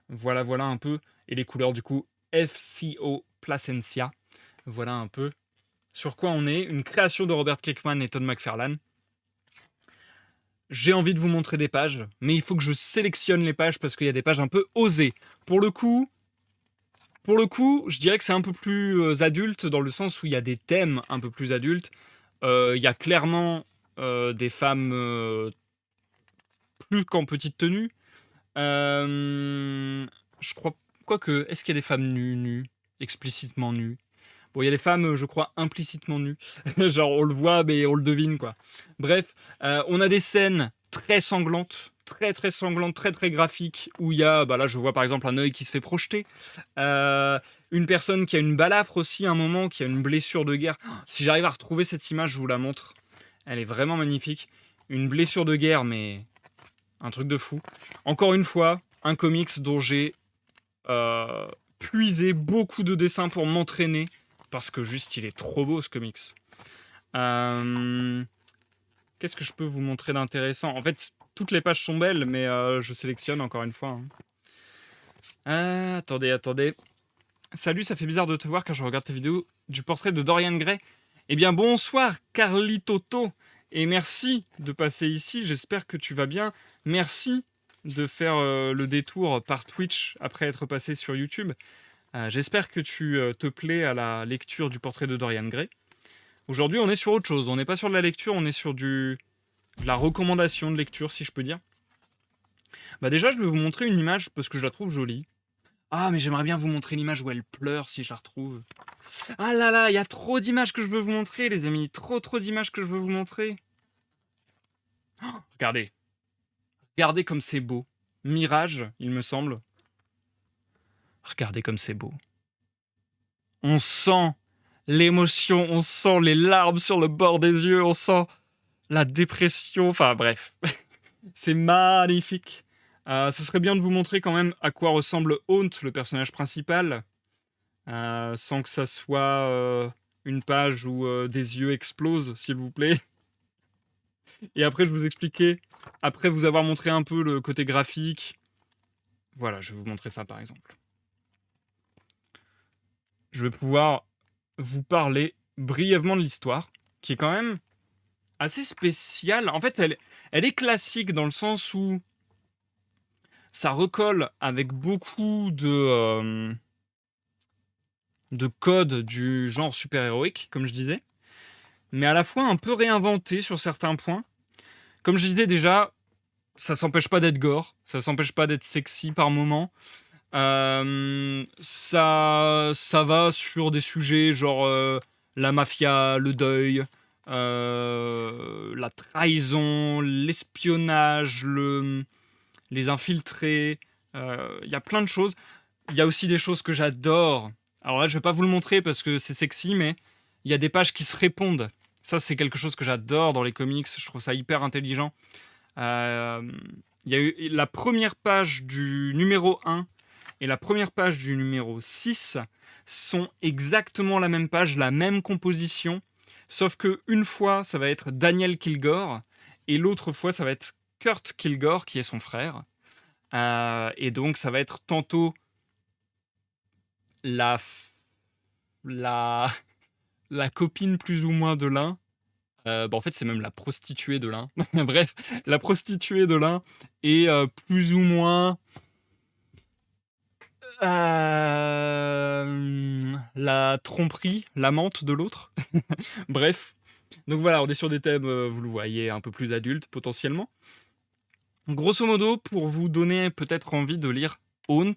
Voilà un peu. Et les couleurs du coup FCO Placencia. Voilà un peu sur quoi on est. Une création de Robert Kirkman et Todd McFarlane. J'ai envie de vous montrer des pages, mais il faut que je sélectionne les pages parce qu'il y a des pages un peu osées. Pour le coup, je dirais que c'est un peu plus adulte, dans le sens où il y a des thèmes un peu plus adultes. Il y a clairement des femmes plus qu'en petite tenue. Je crois. Quoique, est-ce qu'il y a des femmes nues, explicitement nues? Bon, il y a les femmes, je crois, implicitement nues. Genre, on le voit, mais on le devine, quoi. Bref, on a des scènes très sanglantes, très, très sanglantes, très, très graphiques, où il y a, bah là, je vois par exemple un œil qui se fait projeter. Une personne qui a une balafre aussi, à un moment, qui a une blessure de guerre. Si j'arrive à retrouver cette image, je vous la montre. Elle est vraiment magnifique. Une blessure de guerre, mais un truc de fou. Encore une fois, un comics dont j'ai euh, puisé beaucoup de dessins pour m'entraîner, parce que juste, il est trop beau, ce comics. Euh, Qu'est-ce que je peux vous montrer d'intéressant? En fait, toutes les pages sont belles, mais je sélectionne encore une fois, hein. Attendez. Salut, ça fait bizarre de te voir car je regarde tes vidéos du portrait de Dorian Gray. Eh bien, bonsoir, Carlitoto. Et merci de passer ici. J'espère que tu vas bien. Merci de faire le détour par Twitch après être passé sur YouTube. J'espère que tu te plais à la lecture du portrait de Dorian Gray. Aujourd'hui, on est sur autre chose. On n'est pas sur de la lecture, on est sur de la recommandation de lecture, si je peux dire. Bah déjà, je vais vous montrer une image parce que je la trouve jolie. Ah, mais j'aimerais bien vous montrer l'image où elle pleure si je la retrouve. Ah là là, il y a trop d'images que je veux vous montrer, les amis. Trop d'images que je veux vous montrer. Oh, regardez. Regardez comme c'est beau. Mirage, il me semble. Regardez comme c'est beau. On sent l'émotion, on sent les larmes sur le bord des yeux, on sent la dépression. Enfin bref, c'est magnifique. Ce serait bien de vous montrer quand même à quoi ressemble Haunt, le personnage principal, sans que ça soit une page où des yeux explosent, s'il vous plaît. Et après, je vous expliquer, après vous avoir montré un peu le côté graphique. Voilà, je vais vous montrer ça par exemple. Je vais pouvoir vous parler brièvement de l'histoire, qui est quand même assez spéciale. En fait, elle est classique dans le sens où ça recolle avec beaucoup de codes du genre super-héroïque, comme je disais, mais à la fois un peu réinventé sur certains points. Comme je disais déjà, ça s'empêche pas d'être gore, ça s'empêche pas d'être sexy par moments. Ça va sur des sujets genre la mafia, le deuil, la trahison, l'espionnage, les infiltrés. Il y a plein de choses. Il y a aussi des choses que j'adore. Alors là, je vais pas vous le montrer parce que c'est sexy, mais il y a des pages qui se répondent. Ça, c'est quelque chose que j'adore dans les comics. Je trouve ça hyper intelligent. Euh, Il y a eu la première page du numéro 1 et la première page du numéro 6 sont exactement la même page, la même composition, sauf que une fois, ça va être Daniel Kilgore et l'autre fois, ça va être Kurt Kilgore, qui est son frère. Et donc, ça va être tantôt la, la, la copine plus ou moins de l'un. Bah en fait, c'est même la prostituée de l'un. Bref, la prostituée de l'un et plus ou moins la tromperie, l'amante de l'autre. Bref. Donc voilà, on est sur des thèmes, vous le voyez, un peu plus adultes potentiellement. Grosso modo, pour vous donner peut-être envie de lire Haunt,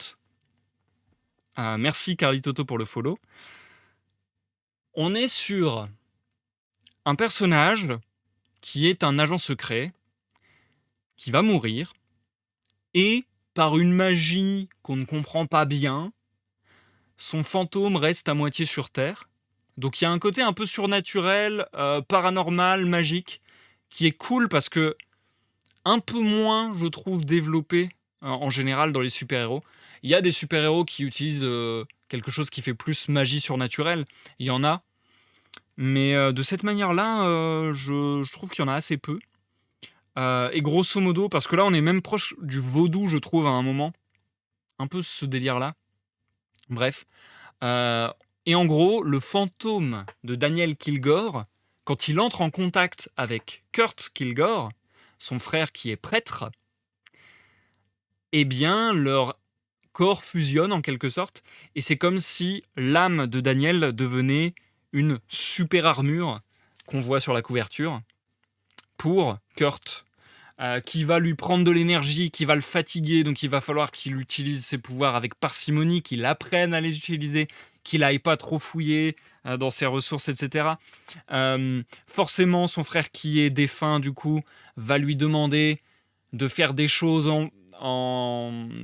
merci Carlitoto pour le follow. On est sur un personnage qui est un agent secret, qui va mourir, et par une magie qu'on ne comprend pas bien, son fantôme reste à moitié sur Terre. Donc il y a un côté un peu surnaturel, paranormal, magique, qui est cool parce que un peu moins, je trouve, développé en général dans les super-héros. Il y a des super-héros qui utilisent quelque chose qui fait plus magie surnaturelle. Il y en a. Mais de cette manière-là, je trouve qu'il y en a assez peu. Et grosso modo, parce que là, on est même proche du vaudou, je trouve, à un moment. Un peu ce délire-là. Bref. Et en gros, le fantôme de Daniel Kilgore, quand il entre en contact avec Kurt Kilgore, son frère qui est prêtre, eh bien, leur corps fusionne en quelque sorte, et c'est comme si l'âme de Daniel devenait une super armure qu'on voit sur la couverture pour Kurt, qui va lui prendre de l'énergie, qui va le fatiguer, donc il va falloir qu'il utilise ses pouvoirs avec parcimonie, qu'il apprenne à les utiliser, qu'il aille pas trop fouiller dans ses ressources, etc. Forcément, son frère qui est défunt, du coup, va lui demander de faire des choses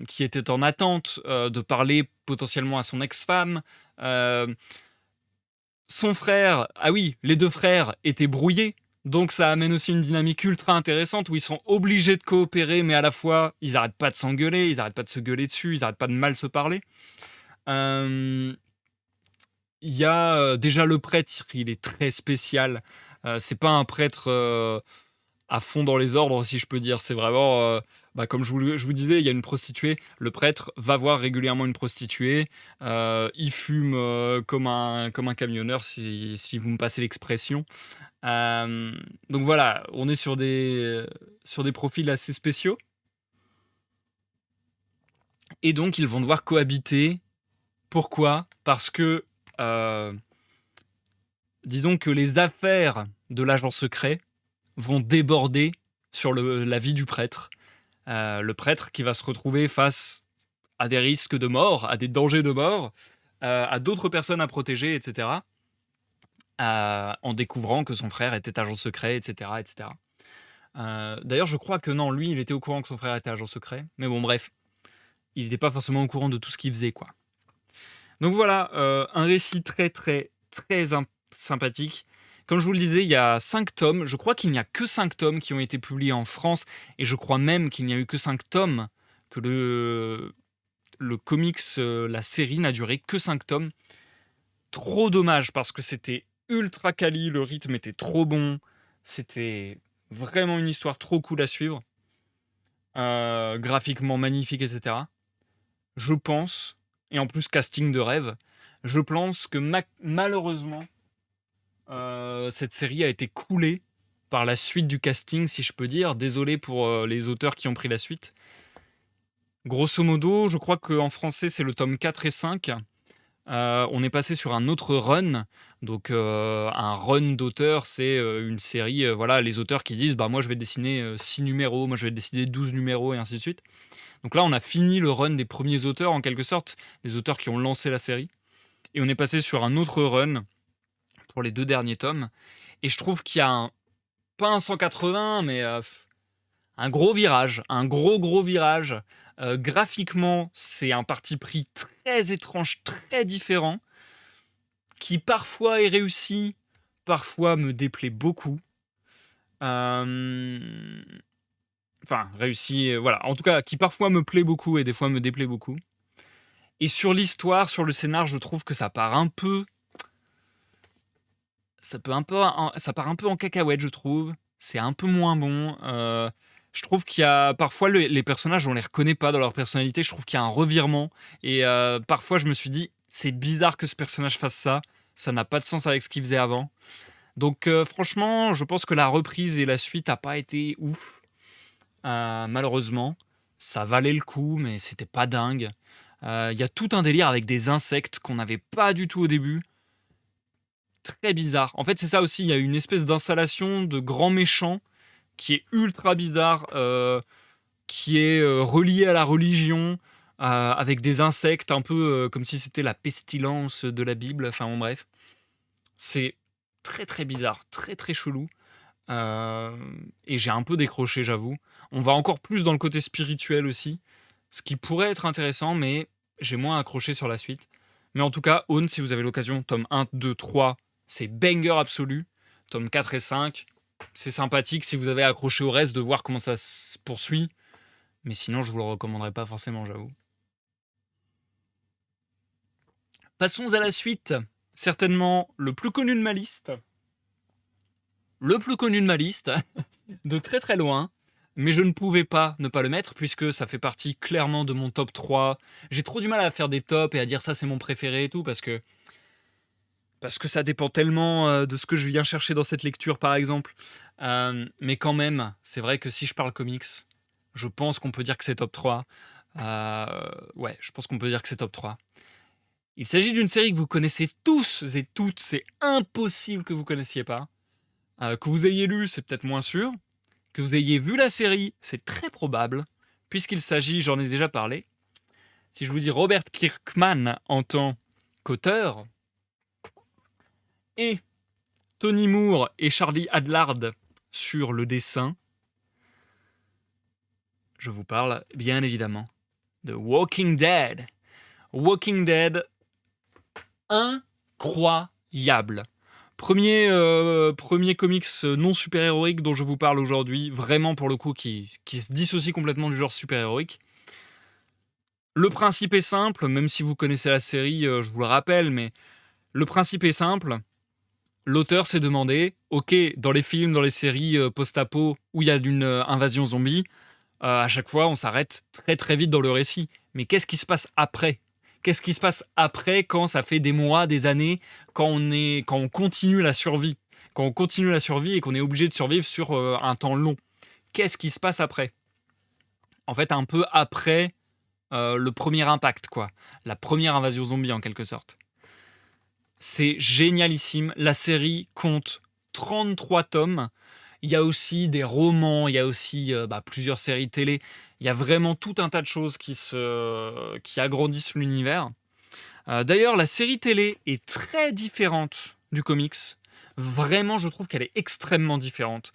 qui étaient en attente, de parler potentiellement à son ex-femme. Euh, Son frère, ah oui, les deux frères étaient brouillés, donc ça amène aussi une dynamique ultra intéressante où ils sont obligés de coopérer, mais à la fois, ils arrêtent pas de s'engueuler, ils arrêtent pas de se gueuler dessus, ils arrêtent pas de mal se parler. Euh, Il y a déjà le prêtre, il est très spécial. C'est pas un prêtre à fond dans les ordres, si je peux dire. C'est vraiment, comme je vous disais, il y a une prostituée. Le prêtre va voir régulièrement une prostituée. Il fume comme un camionneur, si vous me passez l'expression. Euh, donc voilà, on est sur des profils assez spéciaux. Et donc, ils vont devoir cohabiter. Pourquoi? Parce que, euh, disons que les affaires de l'agent secret vont déborder sur la vie du prêtre. Le prêtre qui va se retrouver face à des risques de mort, à des dangers de mort, à d'autres personnes à protéger, etc. En découvrant que son frère était agent secret, etc. etc. D'ailleurs, je crois que non, lui, il était au courant que son frère était agent secret. Mais bon, bref, il n'était pas forcément au courant de tout ce qu'il faisait, quoi. Donc voilà, un récit très, très, très sympathique. Comme je vous le disais, il y a 5 tomes. Je crois qu'il n'y a que 5 tomes qui ont été publiés en France. Et je crois même qu'il n'y a eu que 5 tomes, que le comics, la série n'a duré que 5 tomes. Trop dommage parce que c'était ultra quali, le rythme était trop bon. C'était vraiment une histoire trop cool à suivre. Graphiquement magnifique, etc. Je pense, et en plus casting de rêve, je pense que malheureusement, cette série a été coulée par la suite du casting, si je peux dire. Désolé pour les auteurs qui ont pris la suite. Grosso modo, je crois qu'en français, c'est le tome 4 et 5. On est passé sur un autre run. Donc, un run d'auteur, c'est une série, voilà, les auteurs qui disent, bah moi je vais dessiner 6 numéros, moi je vais dessiner 12 numéros, et ainsi de suite. Donc là, on a fini le run des premiers auteurs, en quelque sorte, des auteurs qui ont lancé la série. Et on est passé sur un autre run pour les 2 derniers tomes. Et je trouve qu'il y a pas un 180, mais un gros virage, un gros virage. Graphiquement, c'est un parti pris très étrange, très différent, qui parfois est réussi, parfois me déplaît beaucoup. Enfin, réussi, voilà. En tout cas, qui parfois me plaît beaucoup et des fois me déplaît beaucoup. Et sur l'histoire, sur le scénar, je trouve que ça part un peu. Ça part un peu en cacahuète, je trouve. C'est un peu moins bon. Je trouve qu'il y a parfois les personnages, on les reconnaît pas dans leur personnalité. Je trouve qu'il y a un revirement. Et parfois, je me suis dit, c'est bizarre que ce personnage fasse ça. Ça n'a pas de sens avec ce qu'il faisait avant. Donc, franchement, je pense que la reprise et la suite n'a pas été ouf. Malheureusement, ça valait le coup, mais c'était pas dingue. Il y a tout un délire avec des insectes qu'on n'avait pas du tout au début. Très bizarre. En fait, c'est ça aussi. Il y a une espèce d'installation de grands méchants qui est ultra bizarre, qui est relié à la religion, avec des insectes, un peu comme si c'était la pestilence de la Bible. Enfin, bon, bref. C'est très très bizarre, très très chelou. Euh, et j'ai un peu décroché, j'avoue. On va encore plus dans le côté spirituel aussi, ce qui pourrait être intéressant, mais j'ai moins accroché sur la suite. Mais en tout cas, Own, si vous avez l'occasion, tome 1, 2, 3, c'est banger absolu. Tome 4 et 5, c'est sympathique si vous avez accroché au reste de voir comment ça se poursuit. Mais sinon, je vous le recommanderais pas forcément, j'avoue. Passons à la suite. Certainement le plus connu de ma liste. Le plus connu de ma liste, de très très loin. Mais je ne pouvais pas ne pas le mettre puisque ça fait partie clairement de mon top 3. J'ai trop du mal à faire des tops et à dire ça c'est mon préféré et tout parce que ça dépend tellement de ce que je viens chercher dans cette lecture par exemple. Mais quand même, c'est vrai que si je parle comics, je pense qu'on peut dire que c'est top 3. Ouais, je pense qu'on peut dire que c'est top 3. Il s'agit d'une série que vous connaissez tous et toutes, c'est impossible que vous connaissiez pas. Que vous ayez lu, c'est peut-être moins sûr. Que vous ayez vu la série, c'est très probable, puisqu'il s'agit, j'en ai déjà parlé. Si je vous dis Robert Kirkman en tant qu'auteur, et Tony Moore et Charlie Adlard sur le dessin, je vous parle bien évidemment de Walking Dead. Walking Dead, incroyable. Premier comics non super-héroïque dont je vous parle aujourd'hui, vraiment pour le coup qui se dissocie complètement du genre super-héroïque. Le principe est simple, même si vous connaissez la série, je vous le rappelle, mais le principe est simple. L'auteur s'est demandé, ok, dans les films, dans les séries post-apo où il y a une invasion zombie, à chaque fois on s'arrête très très vite dans le récit. Mais qu'est-ce qui se passe après ? Qu'est-ce qui se passe après quand ça fait des mois, des années, quand on continue la survie ? Quand on continue la survie et qu'on est obligé de survivre sur un temps long. Qu'est-ce qui se passe après ? En fait, un peu après le premier impact, quoi. La première invasion zombie, en quelque sorte. C'est génialissime. La série compte 33 tomes. Il y a aussi des romans, il y a aussi plusieurs séries télé. Il y a vraiment tout un tas de choses qui agrandissent l'univers. D'ailleurs, la série télé est très différente du comics. Vraiment, je trouve qu'elle est extrêmement différente.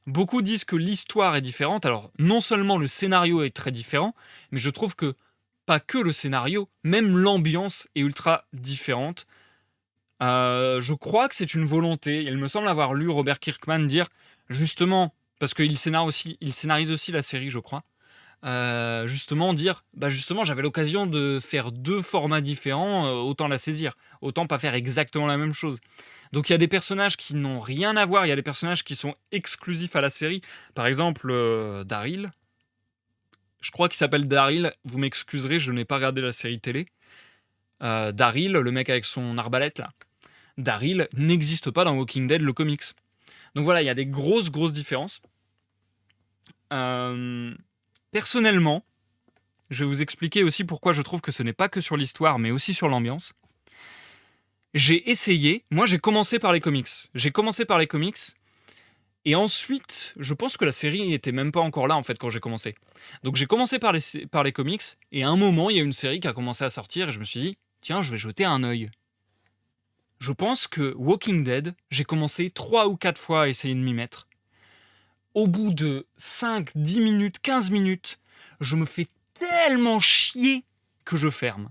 Beaucoup disent que l'histoire est différente. Alors, non seulement le scénario est très différent, mais je trouve que pas que le scénario, même l'ambiance est ultra différente. Je crois que c'est une volonté. Il me semble avoir lu Robert Kirkman dire, justement, parce qu'il scénarise aussi la série, je crois, justement dire, justement, j'avais l'occasion de faire deux formats différents, autant la saisir, autant pas faire exactement la même chose. Donc il y a des personnages qui n'ont rien à voir, il y a des personnages qui sont exclusifs à la série. Par exemple, Daryl. Je crois qu'il s'appelle Daryl, vous m'excuserez, je n'ai pas regardé la série télé. Daryl, le mec avec son arbalète là. Daryl n'existe pas dans Walking Dead, le comics. Donc voilà, il y a des grosses différences. Personnellement, je vais vous expliquer aussi pourquoi je trouve que ce n'est pas que sur l'histoire, mais aussi sur l'ambiance. J'ai essayé, moi j'ai commencé par les comics. Et ensuite, je pense que la série n'était même pas encore là en fait quand j'ai commencé. Donc j'ai commencé par les comics, et à un moment, il y a une série qui a commencé à sortir, et je me suis dit, tiens, je vais jeter un œil. Je pense que Walking Dead, j'ai commencé 3 ou 4 fois à essayer de m'y mettre. Au bout de 5, 10 minutes, 15 minutes, je me fais tellement chier que je ferme.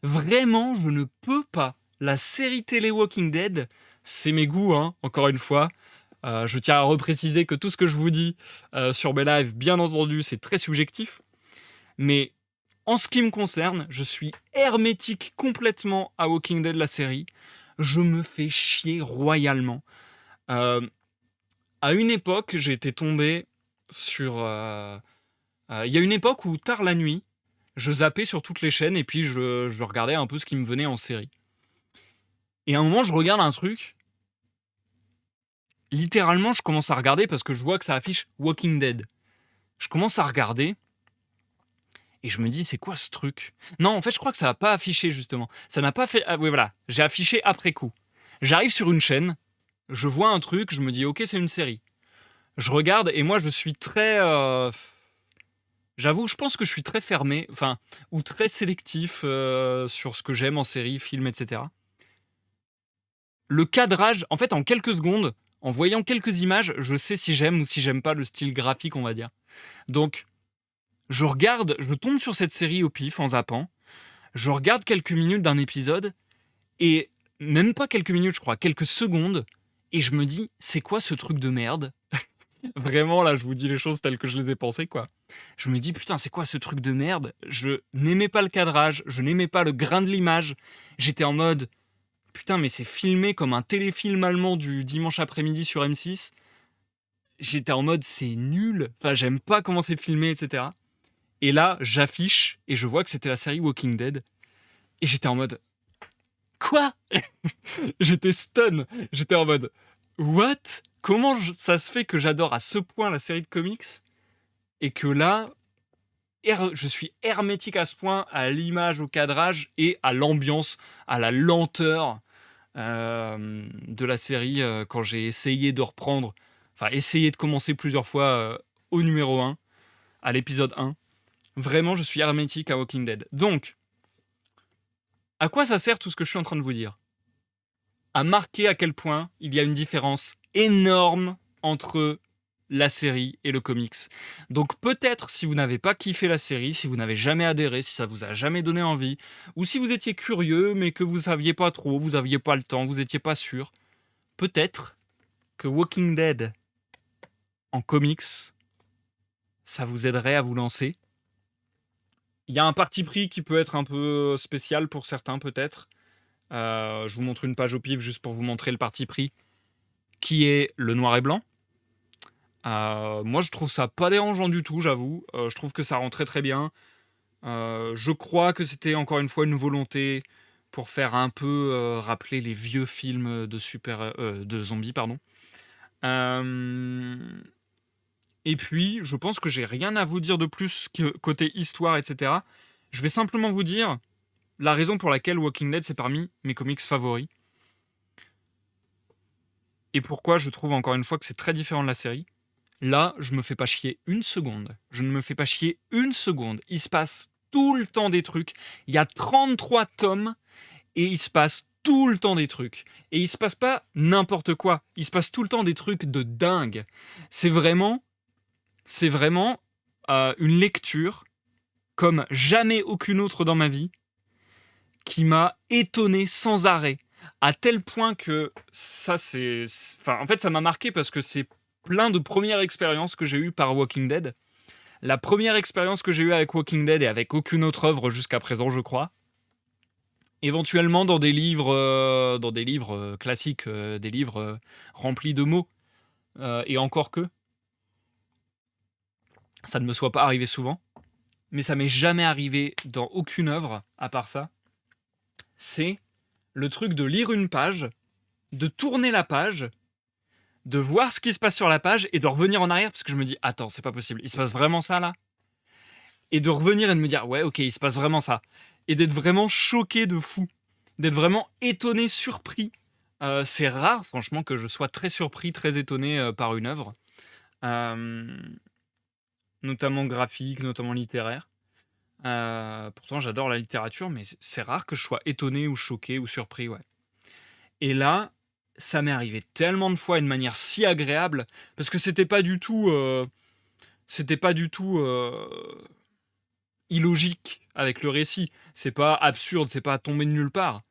Vraiment, je ne peux pas. La série télé Walking Dead, c'est mes goûts, hein, encore une fois. Je tiens à repréciser que tout ce que je vous dis sur mes lives, bien entendu, c'est très subjectif. Mais en ce qui me concerne, je suis hermétique complètement à Walking Dead, la série. Je me fais chier royalement. À une époque, j'ai été tombé sur... Il y a une époque où, tard la nuit, je zappais sur toutes les chaînes et puis je regardais un peu ce qui me venait en série. Et à un moment, je regarde un truc. Littéralement, je commence à regarder parce que je vois que ça affiche Walking Dead. Je commence à regarder et je me dis, c'est quoi ce truc ? Non, en fait, je crois que ça n'a pas affiché, justement. Ça n'a pas fait... Ah, oui, voilà. J'ai affiché après coup. J'arrive sur une chaîne, je vois un truc, je me dis, ok, c'est une série. Je regarde et moi, je suis très... J'avoue, je pense que je suis très fermé, ou très sélectif sur ce que j'aime en série, film, etc. Le cadrage, en fait, en quelques secondes, en voyant quelques images, je sais si j'aime ou si j'aime pas le style graphique, on va dire. Donc, je tombe sur cette série au pif, en zappant, je regarde quelques minutes d'un épisode, et même pas quelques minutes, je crois, quelques secondes, et je me dis, c'est quoi ce truc de merde ? Vraiment, là, je vous dis les choses telles que je les ai pensées, quoi. Je me dis, putain, c'est quoi ce truc de merde ? Je n'aimais pas le cadrage, je n'aimais pas le grain de l'image. J'étais en mode, putain, mais c'est filmé comme un téléfilm allemand du dimanche après-midi sur M6. J'étais en mode, c'est nul. Enfin, j'aime pas comment c'est filmé, etc. Et là, j'affiche et je vois que c'était la série Walking Dead. Et j'étais en mode, quoi ? J'étais stun. J'étais en mode, what ? Comment ça se fait que j'adore à ce point la série de comics et que là, je suis hermétique à ce point à l'image, au cadrage et à l'ambiance, à la lenteur de la série quand j'ai essayé de reprendre, essayé de commencer plusieurs fois au numéro 1, à l'épisode 1. Vraiment, je suis hermétique à Walking Dead. Donc, À quoi ça sert tout ce que je suis en train de vous dire? À marquer à quel point il y a une différence énorme entre la série et le comics. Donc peut-être si vous n'avez pas kiffé la série, si vous n'avez jamais adhéré, si ça vous a jamais donné envie, ou si vous étiez curieux mais que vous saviez pas trop, vous aviez pas le temps, vous étiez pas sûr, peut-être que Walking Dead en comics, ça vous aiderait à vous lancer. Il y a un parti pris qui peut être un peu spécial pour certains peut-être. Je vous montre une page au pif juste pour vous montrer le parti pris, qui est le noir et blanc. Moi, je trouve ça pas dérangeant du tout, j'avoue. Je trouve que ça rend très très bien. Je crois que c'était encore une fois une volonté pour faire un peu rappeler les vieux films de zombies, pardon. Euh, Et puis, je pense que j'ai rien à vous dire de plus que côté histoire, etc. Je vais simplement vous dire la raison pour laquelle Walking Dead c'est parmi mes comics favoris. Et pourquoi je trouve encore une fois que c'est très différent de la série. Là, je me fais pas chier une seconde. Je ne me fais pas chier une seconde. Il se passe tout le temps des trucs. Il y a 33 tomes et il se passe tout le temps des trucs. Et il se passe pas n'importe quoi. Il se passe tout le temps des trucs de dingue. C'est vraiment, c'est vraiment une lecture comme jamais aucune autre dans ma vie qui m'a étonné sans arrêt. À tel point que ça, Enfin, en fait, ça m'a marqué parce que c'est plein de premières expériences que j'ai eues par Walking Dead. La première expérience que j'ai eue avec Walking Dead et avec aucune autre œuvre jusqu'à présent, je crois. Éventuellement dans des livres classiques, des livres remplis de mots, et encore que ça ne me soit pas arrivé souvent, mais ça m'est jamais arrivé dans aucune œuvre à part ça. C'est le truc de lire une page, de tourner la page, de voir ce qui se passe sur la page et de revenir en arrière parce que je me dis attends, c'est pas possible, il se passe vraiment ça là? Et de revenir et de me dire ouais, ok, il se passe vraiment ça. Et d'être vraiment choqué de fou, d'être vraiment étonné, surpris. C'est rare, franchement, que je sois très surpris, très étonné par une œuvre, Euh, notamment graphique, notamment littéraire. Pourtant, j'adore la littérature, mais c'est rare que je sois étonné ou choqué ou surpris, ouais. Et là, ça m'est arrivé tellement de fois et de manière si agréable, parce que c'était pas du tout illogique avec le récit. C'est pas absurde, c'est pas tombé de nulle part.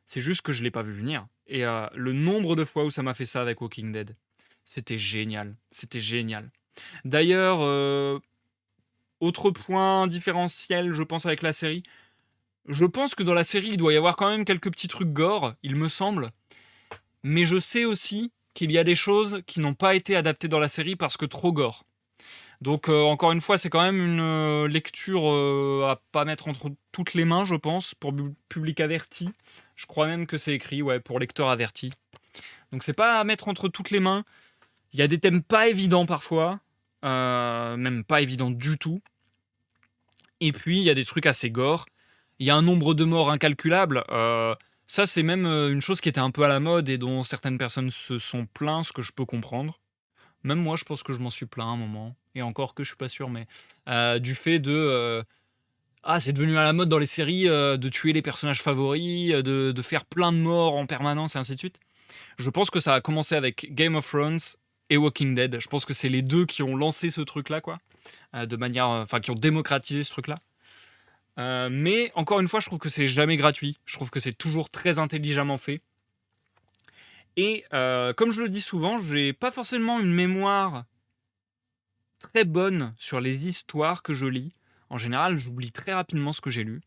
C'est juste que je l'ai pas vu venir. Et le nombre de fois où ça m'a fait ça avec Walking Dead, c'était génial. C'était génial. D'ailleurs, autre point différentiel, je pense, avec la série. Je pense que dans la série, il doit y avoir quand même quelques petits trucs gore, il me semble. Mais je sais aussi qu'il y a des choses qui n'ont pas été adaptées dans la série parce que trop gore. Donc encore une fois, c'est quand même une lecture à pas mettre entre toutes les mains, je pense, pour public averti. Je crois même que c'est écrit, ouais, pour lecteur averti. Donc c'est pas à mettre entre toutes les mains. Il y a des thèmes pas évidents parfois, même pas évidents du tout. Et puis il y a des trucs assez gore. Il y a un nombre de morts incalculable. Ça, c'est même une chose qui était un peu à la mode et dont certaines personnes se sont plaints, ce que je peux comprendre. Même moi, je pense que je m'en suis plaint à un moment. Et encore que je suis pas sûr, mais du fait de ah, c'est devenu à la mode dans les séries de tuer les personnages favoris, de faire plein de morts en permanence et ainsi de suite. Je pense que ça a commencé avec Game of Thrones et Walking Dead. Je pense que c'est les deux qui ont lancé ce truc-là, quoi, de manière, enfin, qui ont démocratisé ce truc-là. Mais encore une fois, je trouve que c'est jamais gratuit. Je trouve que c'est toujours très intelligemment fait. Et comme je le dis souvent, j'ai pas forcément une mémoire très bonne sur les histoires que je lis. En général, j'oublie très rapidement ce que j'ai lu.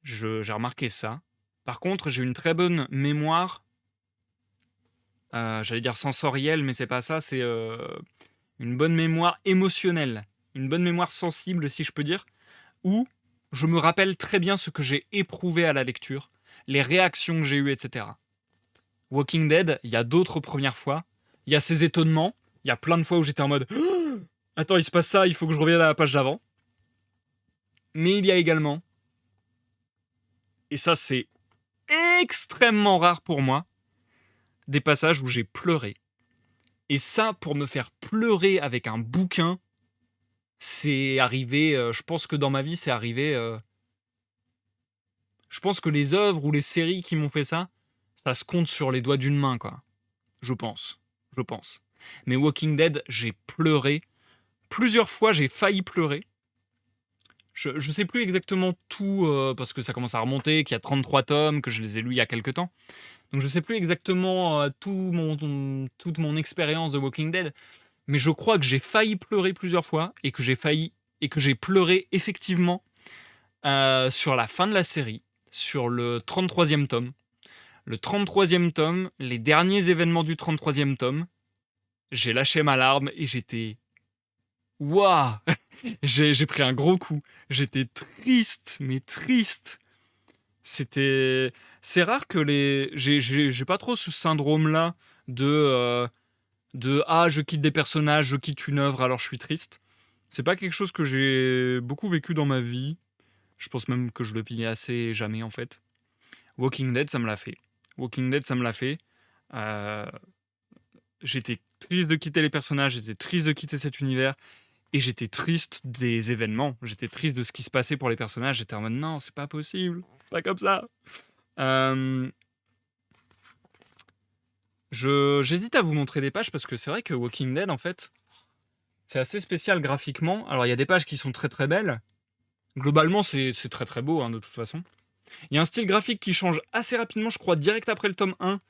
J'ai remarqué ça. Par contre, j'ai une très bonne mémoire, j'allais dire sensorielle, mais c'est pas ça, c'est une bonne mémoire émotionnelle, une bonne mémoire sensible, si je peux dire, où je me rappelle très bien ce que j'ai éprouvé à la lecture, les réactions que j'ai eues, etc. Walking Dead, il y a d'autres premières fois, il y a ces étonnements, il y a plein de fois où j'étais en mode attends, il se passe ça, il faut que je revienne à la page d'avant. Mais il y a également, et ça c'est extrêmement rare pour moi, des passages où j'ai pleuré. Et ça, pour me faire pleurer avec un bouquin, c'est arrivé, je pense que dans ma vie, c'est arrivé, Je pense que les œuvres ou les séries qui m'ont fait ça se compte sur les doigts d'une main, quoi. Je pense. Je pense. Mais Walking Dead, j'ai pleuré. Plusieurs fois, j'ai failli pleurer. Je sais plus exactement tout, parce que ça commence à remonter, qu'il y a 33 tomes, que je les ai lus il y a quelques temps. Donc je sais plus exactement toute mon expérience de Walking Dead, mais je crois que j'ai failli pleurer plusieurs fois et que j'ai pleuré effectivement sur la fin de la série, sur le 33e tome. Le 33e tome, les derniers événements du 33e tome, j'ai lâché ma larme et j'étais... Waouh. J'ai pris un gros coup. J'étais triste, mais triste. C'était... C'est rare que les... J'ai pas trop ce syndrome-là de ah, je quitte des personnages, je quitte une œuvre, alors je suis triste. C'est pas quelque chose que j'ai beaucoup vécu dans ma vie. Je pense même que je le vis assez jamais, en fait. Walking Dead, ça me l'a fait. Walking Dead, ça me l'a fait. Euh, J'étais triste de quitter les personnages, j'étais triste de quitter cet univers, et j'étais triste des événements. J'étais triste de ce qui se passait pour les personnages. J'étais en mode non, c'est pas possible, pas comme ça. Euh, J'hésite à vous montrer des pages parce que c'est vrai que Walking Dead, en fait, c'est assez spécial graphiquement. Alors il y a des pages qui sont très très belles. Globalement, c'est très très beau, hein, de toute façon. Il y a un style graphique qui change assez rapidement, je crois, direct après le tome 1.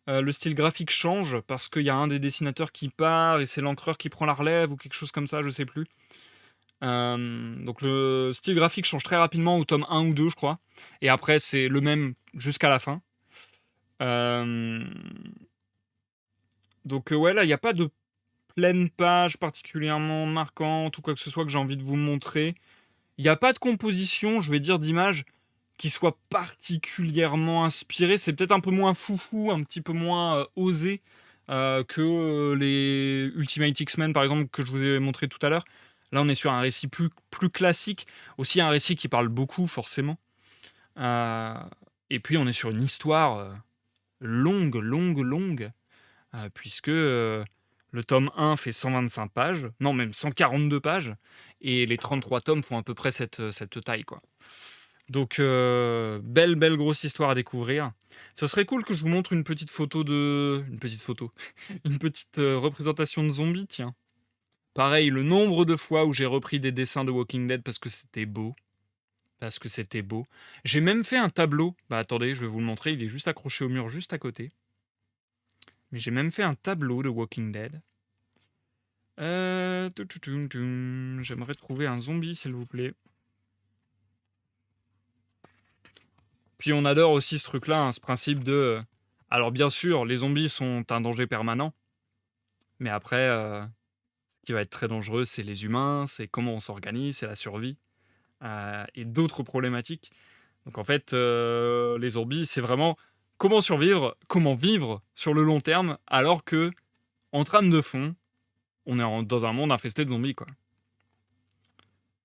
Le style graphique change parce qu'il y a un des dessinateurs qui part et c'est l'encreur qui prend la relève ou quelque chose comme ça, je sais plus. Donc le style graphique change très rapidement au tome 1 ou 2, je crois. Et après, c'est le même jusqu'à la fin. Euh, donc ouais, là, il n'y a pas de pleine page particulièrement marquante ou quoi que ce soit que j'ai envie de vous montrer. Il n'y a pas de composition, je vais dire, d'image qui soit particulièrement inspirée. C'est peut-être un peu moins foufou, un petit peu moins osé que les Ultimate X-Men, par exemple, que je vous ai montré tout à l'heure. Là, on est sur un récit plus classique. Aussi un récit qui parle beaucoup, forcément. Euh, et puis, on est sur une histoire longue, puisque le tome 1 fait 125 pages, non, même 142 pages, et les 33 tomes font à peu près cette taille, quoi. Donc, belle grosse histoire à découvrir. Ce serait cool que je vous montre une petite photo de... Une petite photo. Une petite représentation de zombies, tiens. Pareil, le nombre de fois où j'ai repris des dessins de Walking Dead parce que c'était beau. Parce que c'était beau. J'ai même fait un tableau. Bah attendez, je vais vous le montrer. Il est juste accroché au mur juste à côté. Mais j'ai même fait un tableau de Walking Dead. J'aimerais trouver un zombie, s'il vous plaît. Puis on adore aussi ce truc-là, hein, ce principe de... alors bien sûr, les zombies sont un danger permanent. Mais après, ce qui va être très dangereux, c'est les humains, c'est comment on s'organise, c'est la survie. Et d'autres problématiques. Donc en fait, les zombies, c'est vraiment comment survivre, comment vivre sur le long terme, alors que, en trame de fond, on est dans un monde infesté de zombies, quoi.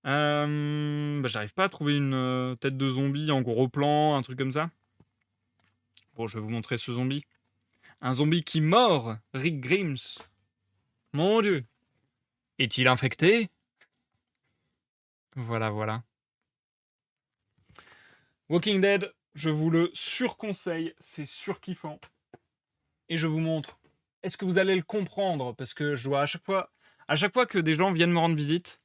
J'arrive pas à trouver une tête de zombie en gros plan, un truc comme ça. Bon, je vais vous montrer ce zombie. Un zombie qui mord Rick Grimes. Mon Dieu. Est-il infecté? Voilà. Walking Dead, je vous le surconseille, c'est surkiffant. Et je vous montre. Est-ce que vous allez le comprendre? Parce que je dois à chaque fois que des gens viennent me rendre visite,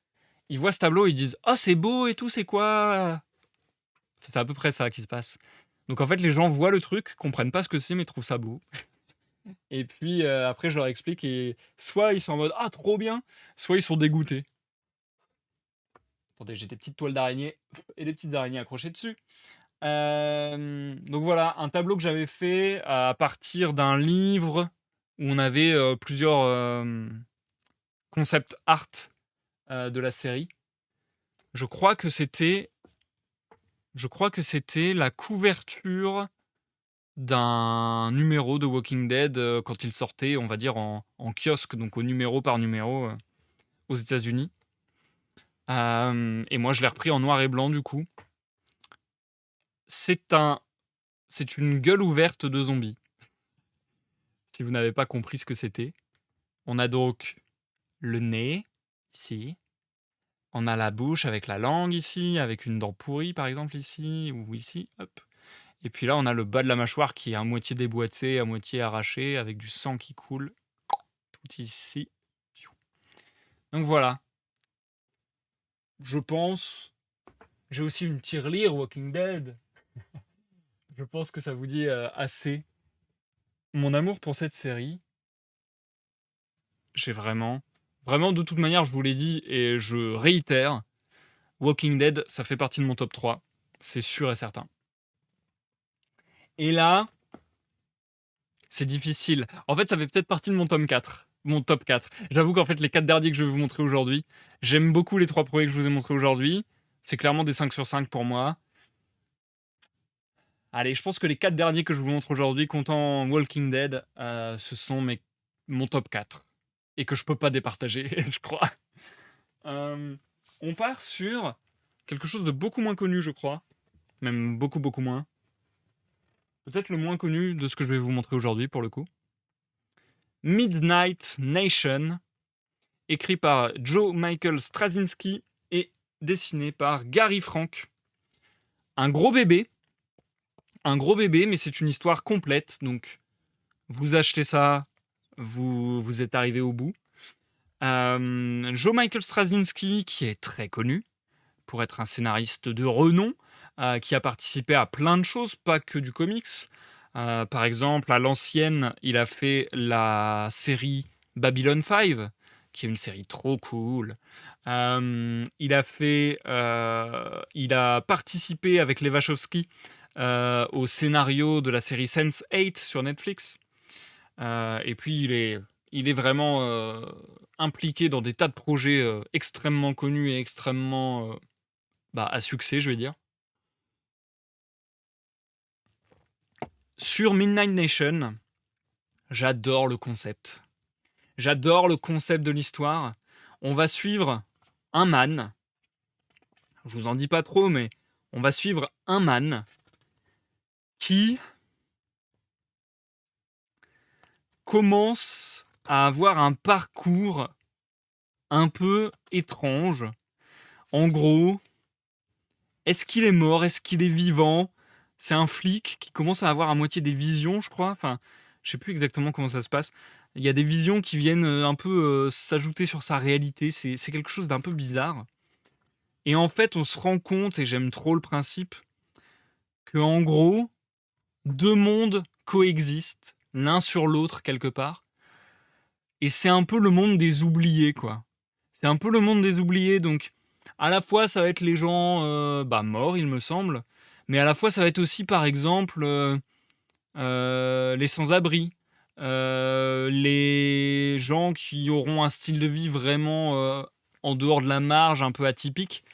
ils voient ce tableau, ils disent «Oh, c'est beau et tout, c'est quoi?» C'est à peu près ça qui se passe. Donc en fait, les gens voient le truc, comprennent pas ce que c'est, mais trouvent ça beau. Et puis après, je leur explique et soit ils sont en mode «Ah, trop bien», soit ils sont dégoûtés. Attendez, j'ai des petites toiles d'araignée et des petites araignées accrochées dessus. Donc voilà, un tableau que j'avais fait à partir d'un livre où on avait plusieurs concept art de la série. Je crois que c'était la couverture d'un numéro de Walking Dead quand il sortait, on va dire en kiosque, donc au numéro par numéro aux États-Unis. Et moi, je l'ai repris en noir et blanc du coup. C'est une gueule ouverte de zombie. Si vous n'avez pas compris ce que c'était, on a donc le nez ici, On a la bouche avec la langue ici, avec une dent pourrie par exemple ici ou ici, hop. Et puis là, on a le bas de la mâchoire qui est à moitié déboîté, à moitié arraché, avec du sang qui coule tout ici. Donc voilà, je pense. J'ai aussi une tirelire Walking Dead. Je pense que ça vous dit assez. Mon amour pour cette série, j'ai vraiment, vraiment de toute manière, je vous l'ai dit et je réitère, Walking Dead, ça fait partie de mon top 3. C'est sûr et certain. Et là, c'est difficile. En fait, ça fait peut-être partie de mon tome 4. Mon top 4. J'avoue qu'en fait, les 4 derniers que je vais vous montrer aujourd'hui, j'aime beaucoup les 3 premiers que je vous ai montrés aujourd'hui. C'est clairement des 5 sur 5 pour moi. Allez, je pense que les 4 derniers que je vous montre aujourd'hui, comptant Walking Dead, ce sont mon top 4. Et que je peux pas départager, je crois. On part sur quelque chose de beaucoup moins connu, je crois. Même beaucoup, beaucoup moins. Peut-être le moins connu de ce que je vais vous montrer aujourd'hui, pour le coup. Midnight Nation, écrit par Joe Michael Straczynski et dessiné par Gary Frank. Un gros bébé, mais c'est une histoire complète, donc vous achetez ça, vous êtes arrivé au bout. Joe Michael Straczynski, qui est très connu pour être un scénariste de renom, qui a participé à plein de choses, pas que du comics. Par exemple, à l'ancienne, il a fait la série Babylon 5, qui est une série trop cool. Il a participé avec les Wachowski au scénario de la série Sense8 sur Netflix. Et puis il est vraiment impliqué dans des tas de projets extrêmement connus et extrêmement à succès, je vais dire. Sur Midnight Nation, j'adore le concept. J'adore le concept de l'histoire. On va suivre un man. Je vous en dis pas trop, mais on va suivre un man qui commence à avoir un parcours un peu étrange. En gros, est-ce qu'il est mort? Est-ce qu'il est vivant? C'est un flic qui commence à avoir à moitié des visions, je crois. Enfin, je sais plus exactement comment ça se passe. Il y a des visions qui viennent un peu s'ajouter sur sa réalité. C'est quelque chose d'un peu bizarre. Et en fait, on se rend compte, et j'aime trop le principe, que en gros, deux mondes coexistent l'un sur l'autre quelque part. Et c'est un peu le monde des oubliés, quoi. C'est un peu le monde des oubliés, donc à la fois ça va être les gens morts, il me semble, mais à la fois ça va être aussi, par exemple, les sans-abri, les gens qui auront un style de vie vraiment en dehors de la marge, un peu atypique.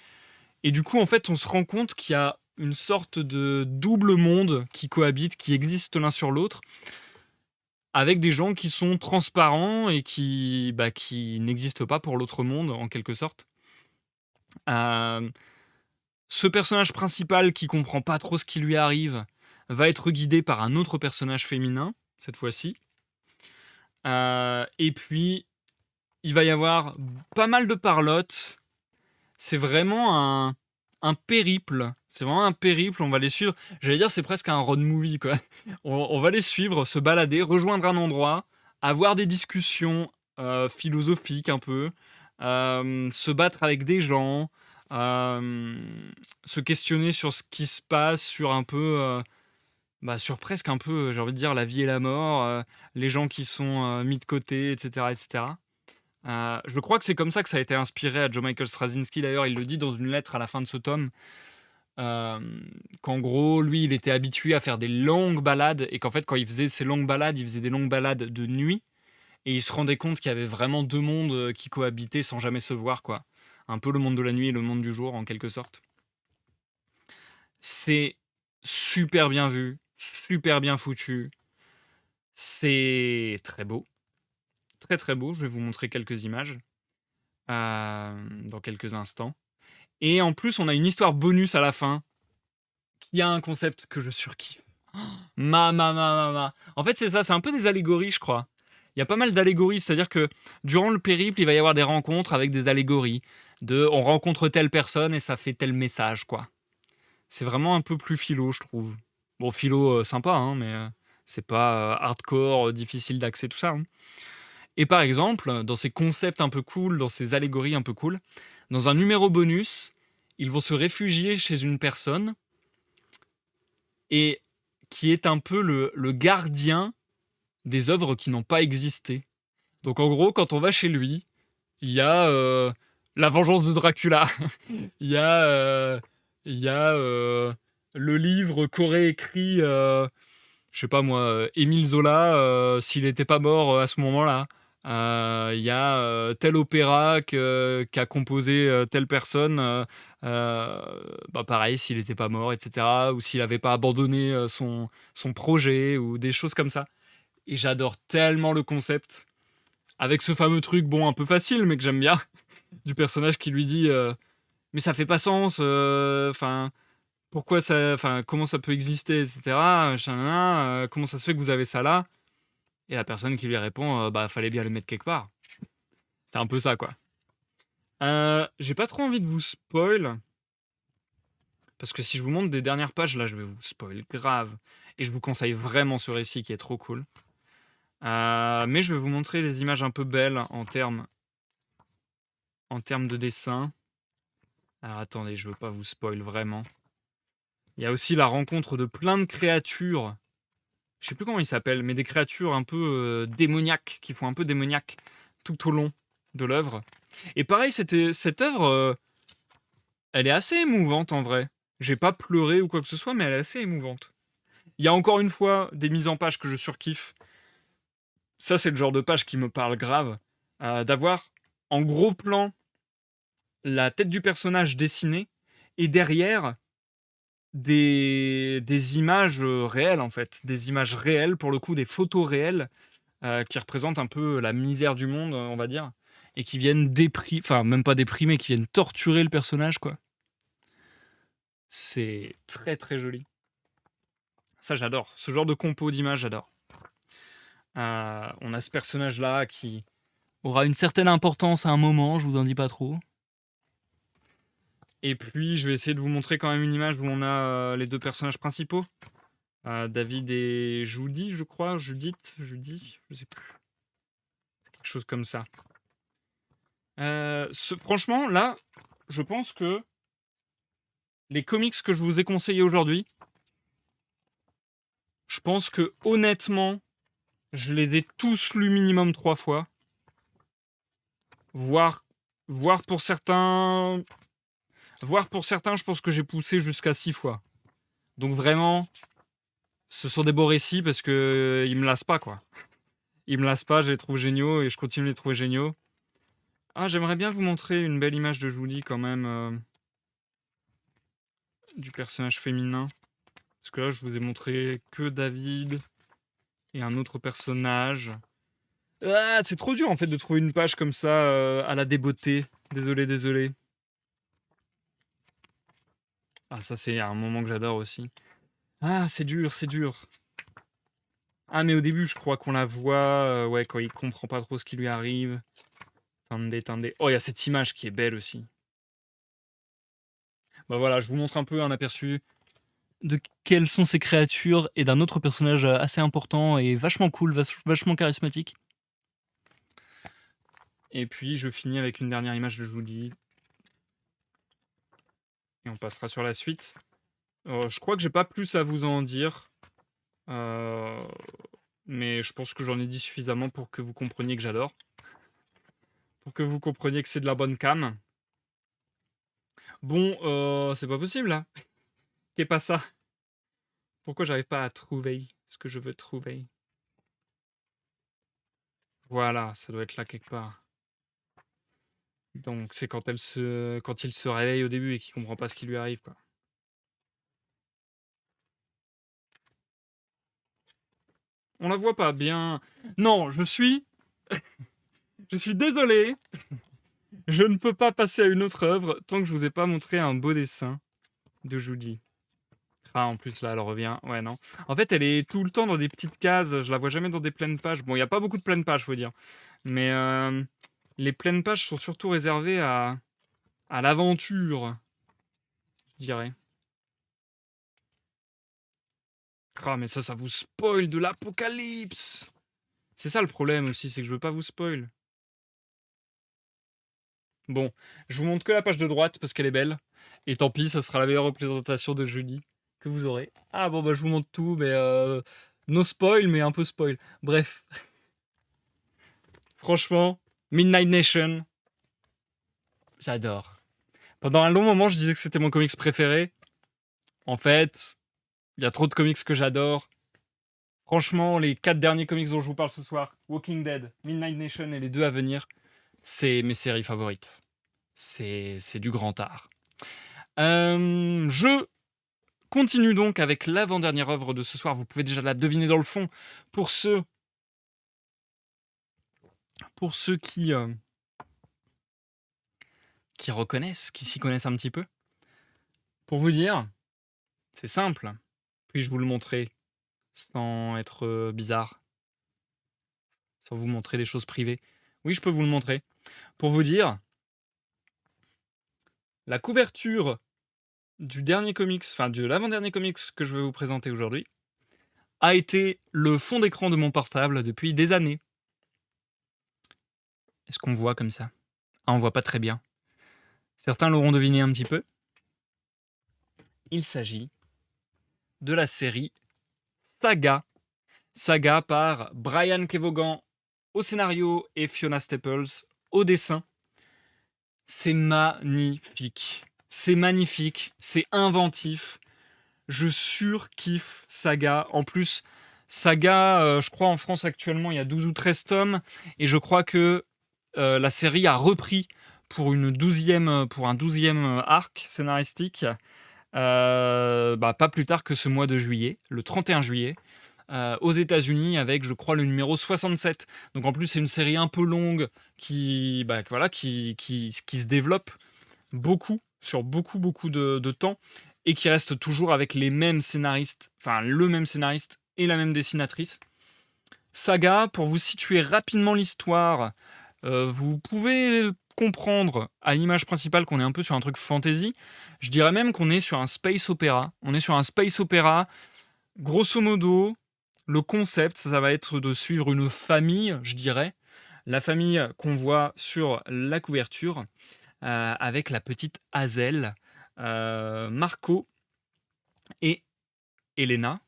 Et du coup, en fait, on se rend compte qu'il y a une sorte de double monde qui cohabite, qui existe l'un sur l'autre, avec des gens qui sont transparents et qui n'existent pas pour l'autre monde, en quelque sorte. Euh, Ce personnage principal qui comprend pas trop ce qui lui arrive va être guidé par un autre personnage féminin, cette fois-ci. Et puis, il va y avoir pas mal de parlotte. C'est vraiment un périple. C'est vraiment un périple, on va les suivre. J'allais dire, c'est presque un road movie, quoi. On va les suivre, se balader, rejoindre un endroit, avoir des discussions philosophiques un peu, se battre avec des gens, se questionner sur ce qui se passe, sur un peu, sur presque un peu, j'ai envie de dire, la vie et la mort, les gens qui sont mis de côté, etc., etc. Je crois que c'est comme ça que ça a été inspiré à Joe Michael Straczynski. D'ailleurs, il le dit dans une lettre à la fin de ce tome, qu'en gros, lui, il était habitué à faire des longues balades, et qu'en fait, quand il faisait ces longues balades, il faisait des longues balades de nuit, et il se rendait compte qu'il y avait vraiment deux mondes qui cohabitaient sans jamais se voir, quoi. Un peu le monde de la nuit et le monde du jour, en quelque sorte. C'est super bien vu, super bien foutu. C'est très beau. Très très beau. Je vais vous montrer quelques images dans quelques instants. Et en plus, on a une histoire bonus à la fin qui a un concept que je surkiffe. En fait, c'est ça, c'est un peu des allégories, je crois. Il y a pas mal d'allégories, c'est-à-dire que durant le périple, il va y avoir des rencontres avec des allégories. On rencontre telle personne et ça fait tel message, quoi. C'est vraiment un peu plus philo, je trouve. Bon, philo, sympa, hein, mais c'est pas, hardcore, difficile d'accès, tout ça, hein. Et par exemple, dans ces concepts un peu cool, dans ces allégories un peu cool, dans un numéro bonus, ils vont se réfugier chez une personne et qui est un peu le gardien des œuvres qui n'ont pas existé. Donc en gros, quand on va chez lui, il y a La Vengeance de Dracula, il y a, il y a le livre qu'aurait écrit, je sais pas moi, Émile Zola, s'il n'était pas mort à ce moment-là. Il y a tel opéra qu'a composé telle personne, euh, bah pareil, s'il n'était pas mort, etc. Ou s'il n'avait pas abandonné son projet, ou des choses comme ça. Et j'adore tellement le concept. Avec ce fameux truc, bon, un peu facile, mais que j'aime bien, du personnage qui lui dit mais ça fait pas sens, enfin, pourquoi ça, enfin, comment ça peut exister, etc. Comment ça se fait que vous avez ça là? Et la personne qui lui répond bah, fallait bien le mettre quelque part. C'est un peu ça, quoi. J'ai pas trop envie de vous spoil, parce que si je vous montre des dernières pages, là, je vais vous spoil grave. Et je vous conseille vraiment ce récit qui est trop cool. Mais je vais vous montrer des images un peu belles en termes de dessin. Alors attendez, je veux pas vous spoil vraiment. Il y a aussi la rencontre de plein de créatures. Je sais plus comment ils s'appellent, mais des créatures un peu démoniaques, qui font un peu démoniaque tout au long de l'œuvre. Et pareil, cette œuvre, elle est assez émouvante en vrai. J'ai pas pleuré ou quoi que ce soit, mais elle est assez émouvante. Il y a encore une fois des mises en page que je surkiffe. Ça, c'est le genre de page qui me parle grave. D'avoir en gros plan la tête du personnage dessinée et derrière des images réelles en fait. Des images réelles, pour le coup, des photos réelles qui représentent un peu la misère du monde, on va dire. Et qui viennent déprimer, enfin, même pas déprimer, qui viennent torturer le personnage, quoi. C'est très très joli. Ça, j'adore. Ce genre de compo d'images, j'adore. On a ce personnage-là qui aura une certaine importance à un moment, je vous en dis pas trop. Et puis, je vais essayer de vous montrer quand même une image où on a les deux personnages principaux. David et Judy, je crois. Judith, Judy, je sais plus. Quelque chose comme ça. Franchement, là, je pense que les comics que je vous ai conseillés aujourd'hui, je pense que honnêtement, je les ai tous lus minimum 3 fois. Voire, voire pour certains. Voire pour certains, je pense que j'ai poussé jusqu'à 6 fois. Donc vraiment, ce sont des beaux récits parce que ils me lassent pas, quoi. Ils me lassent pas, je les trouve géniaux et je continue de les trouver géniaux. Ah, j'aimerais bien vous montrer une belle image de Julie quand même, du personnage féminin. Parce que là, je vous ai montré que David et un autre personnage. Ah, c'est trop dur en fait de trouver une page comme ça à la débeauté. Désolé, désolé. Ah, ça c'est un moment que j'adore aussi. Ah, c'est dur, c'est dur. Ah, mais au début, je crois qu'on la voit, ouais, quand il comprend pas trop ce qui lui arrive. Attendez, attendez. Oh, il y a cette image qui est belle aussi. Bah voilà, je vous montre un peu un aperçu de quelles sont ces créatures et d'un autre personnage assez important et vachement cool, vachement charismatique. Et puis je finis avec une dernière image de Judy. Et on passera sur la suite. Je crois que j'ai pas plus à vous en dire. Mais je pense que j'en ai dit suffisamment pour que vous compreniez que j'adore. Pour que vous compreniez que c'est de la bonne cam. Bon, c'est pas possible là. Qu'est pas ça? Pourquoi j'arrive pas à trouver ce que je veux trouver? Voilà, ça doit être là quelque part. Donc c'est quand il se réveille au début et qu'il comprend pas ce qui lui arrive, quoi. On la voit pas bien. Non, je suis désolé. Je ne peux pas passer à une autre œuvre tant que je vous ai pas montré un beau dessin de Judy. Ah, en plus là, elle revient. Ouais, non. En fait, elle est tout le temps dans des petites cases. Je la vois jamais dans des pleines pages. Bon, il y a pas beaucoup de pleines pages, faut dire. Mais les pleines pages sont surtout réservées à l'aventure, je dirais. Ah, mais ça vous spoil de l'apocalypse! C'est ça le problème aussi, c'est que je veux pas vous spoil. Bon, je vous montre que la page de droite parce qu'elle est belle. Et tant pis, ça sera la meilleure représentation de jeudi que vous aurez. Ah bon, bah je vous montre tout, mais no spoil, mais un peu spoil. Bref, franchement, Midnight Nation, j'adore. Pendant un long moment, je disais que c'était mon comics préféré. En fait, il y a trop de comics que j'adore. Franchement, les 4 derniers comics dont je vous parle ce soir, Walking Dead, Midnight Nation et les 2 à venir, c'est mes séries favorites. C'est du grand art. Je continue donc avec l'avant-dernière œuvre de ce soir. Vous pouvez déjà la deviner dans le fond. Pour ceux qui reconnaissent, qui s'y connaissent un petit peu. Pour vous dire, c'est simple. Puis-je vous le montrer sans être bizarre, sans vous montrer des choses privées? Oui, je peux vous le montrer. Pour vous dire, la couverture du dernier comics, enfin de l'avant-dernier comics que je vais vous présenter aujourd'hui, a été le fond d'écran de mon portable depuis des années. Est-ce qu'on voit comme ça? Ah, on voit pas très bien. Certains l'auront deviné un petit peu. Il s'agit de la série Saga. Saga par Brian Kevogan au scénario et Fiona Staples au dessin. C'est magnifique. C'est magnifique. C'est inventif. Je surkiffe Saga. En plus, Saga, je crois en France actuellement, il y a 12 ou 13 tomes. Et je crois que la série a repris pour un 12e arc scénaristique. Pas plus tard que ce mois de juillet, le 31 juillet, aux États-Unis avec, je crois, le numéro 67. Donc en plus, c'est une série un peu longue qui se développe beaucoup, sur beaucoup de temps, et qui reste toujours avec les mêmes scénaristes, enfin le même scénariste et la même dessinatrice. Saga, pour vous situer rapidement l'histoire, vous pouvez comprendre à l'image principale qu'on est un peu sur un truc fantasy. Je dirais même qu'on est sur un space opéra. On est sur un space opéra. Grosso modo, le concept, ça va être de suivre une famille, je dirais. La famille qu'on voit sur la couverture, avec la petite Hazel, Marco et Elena.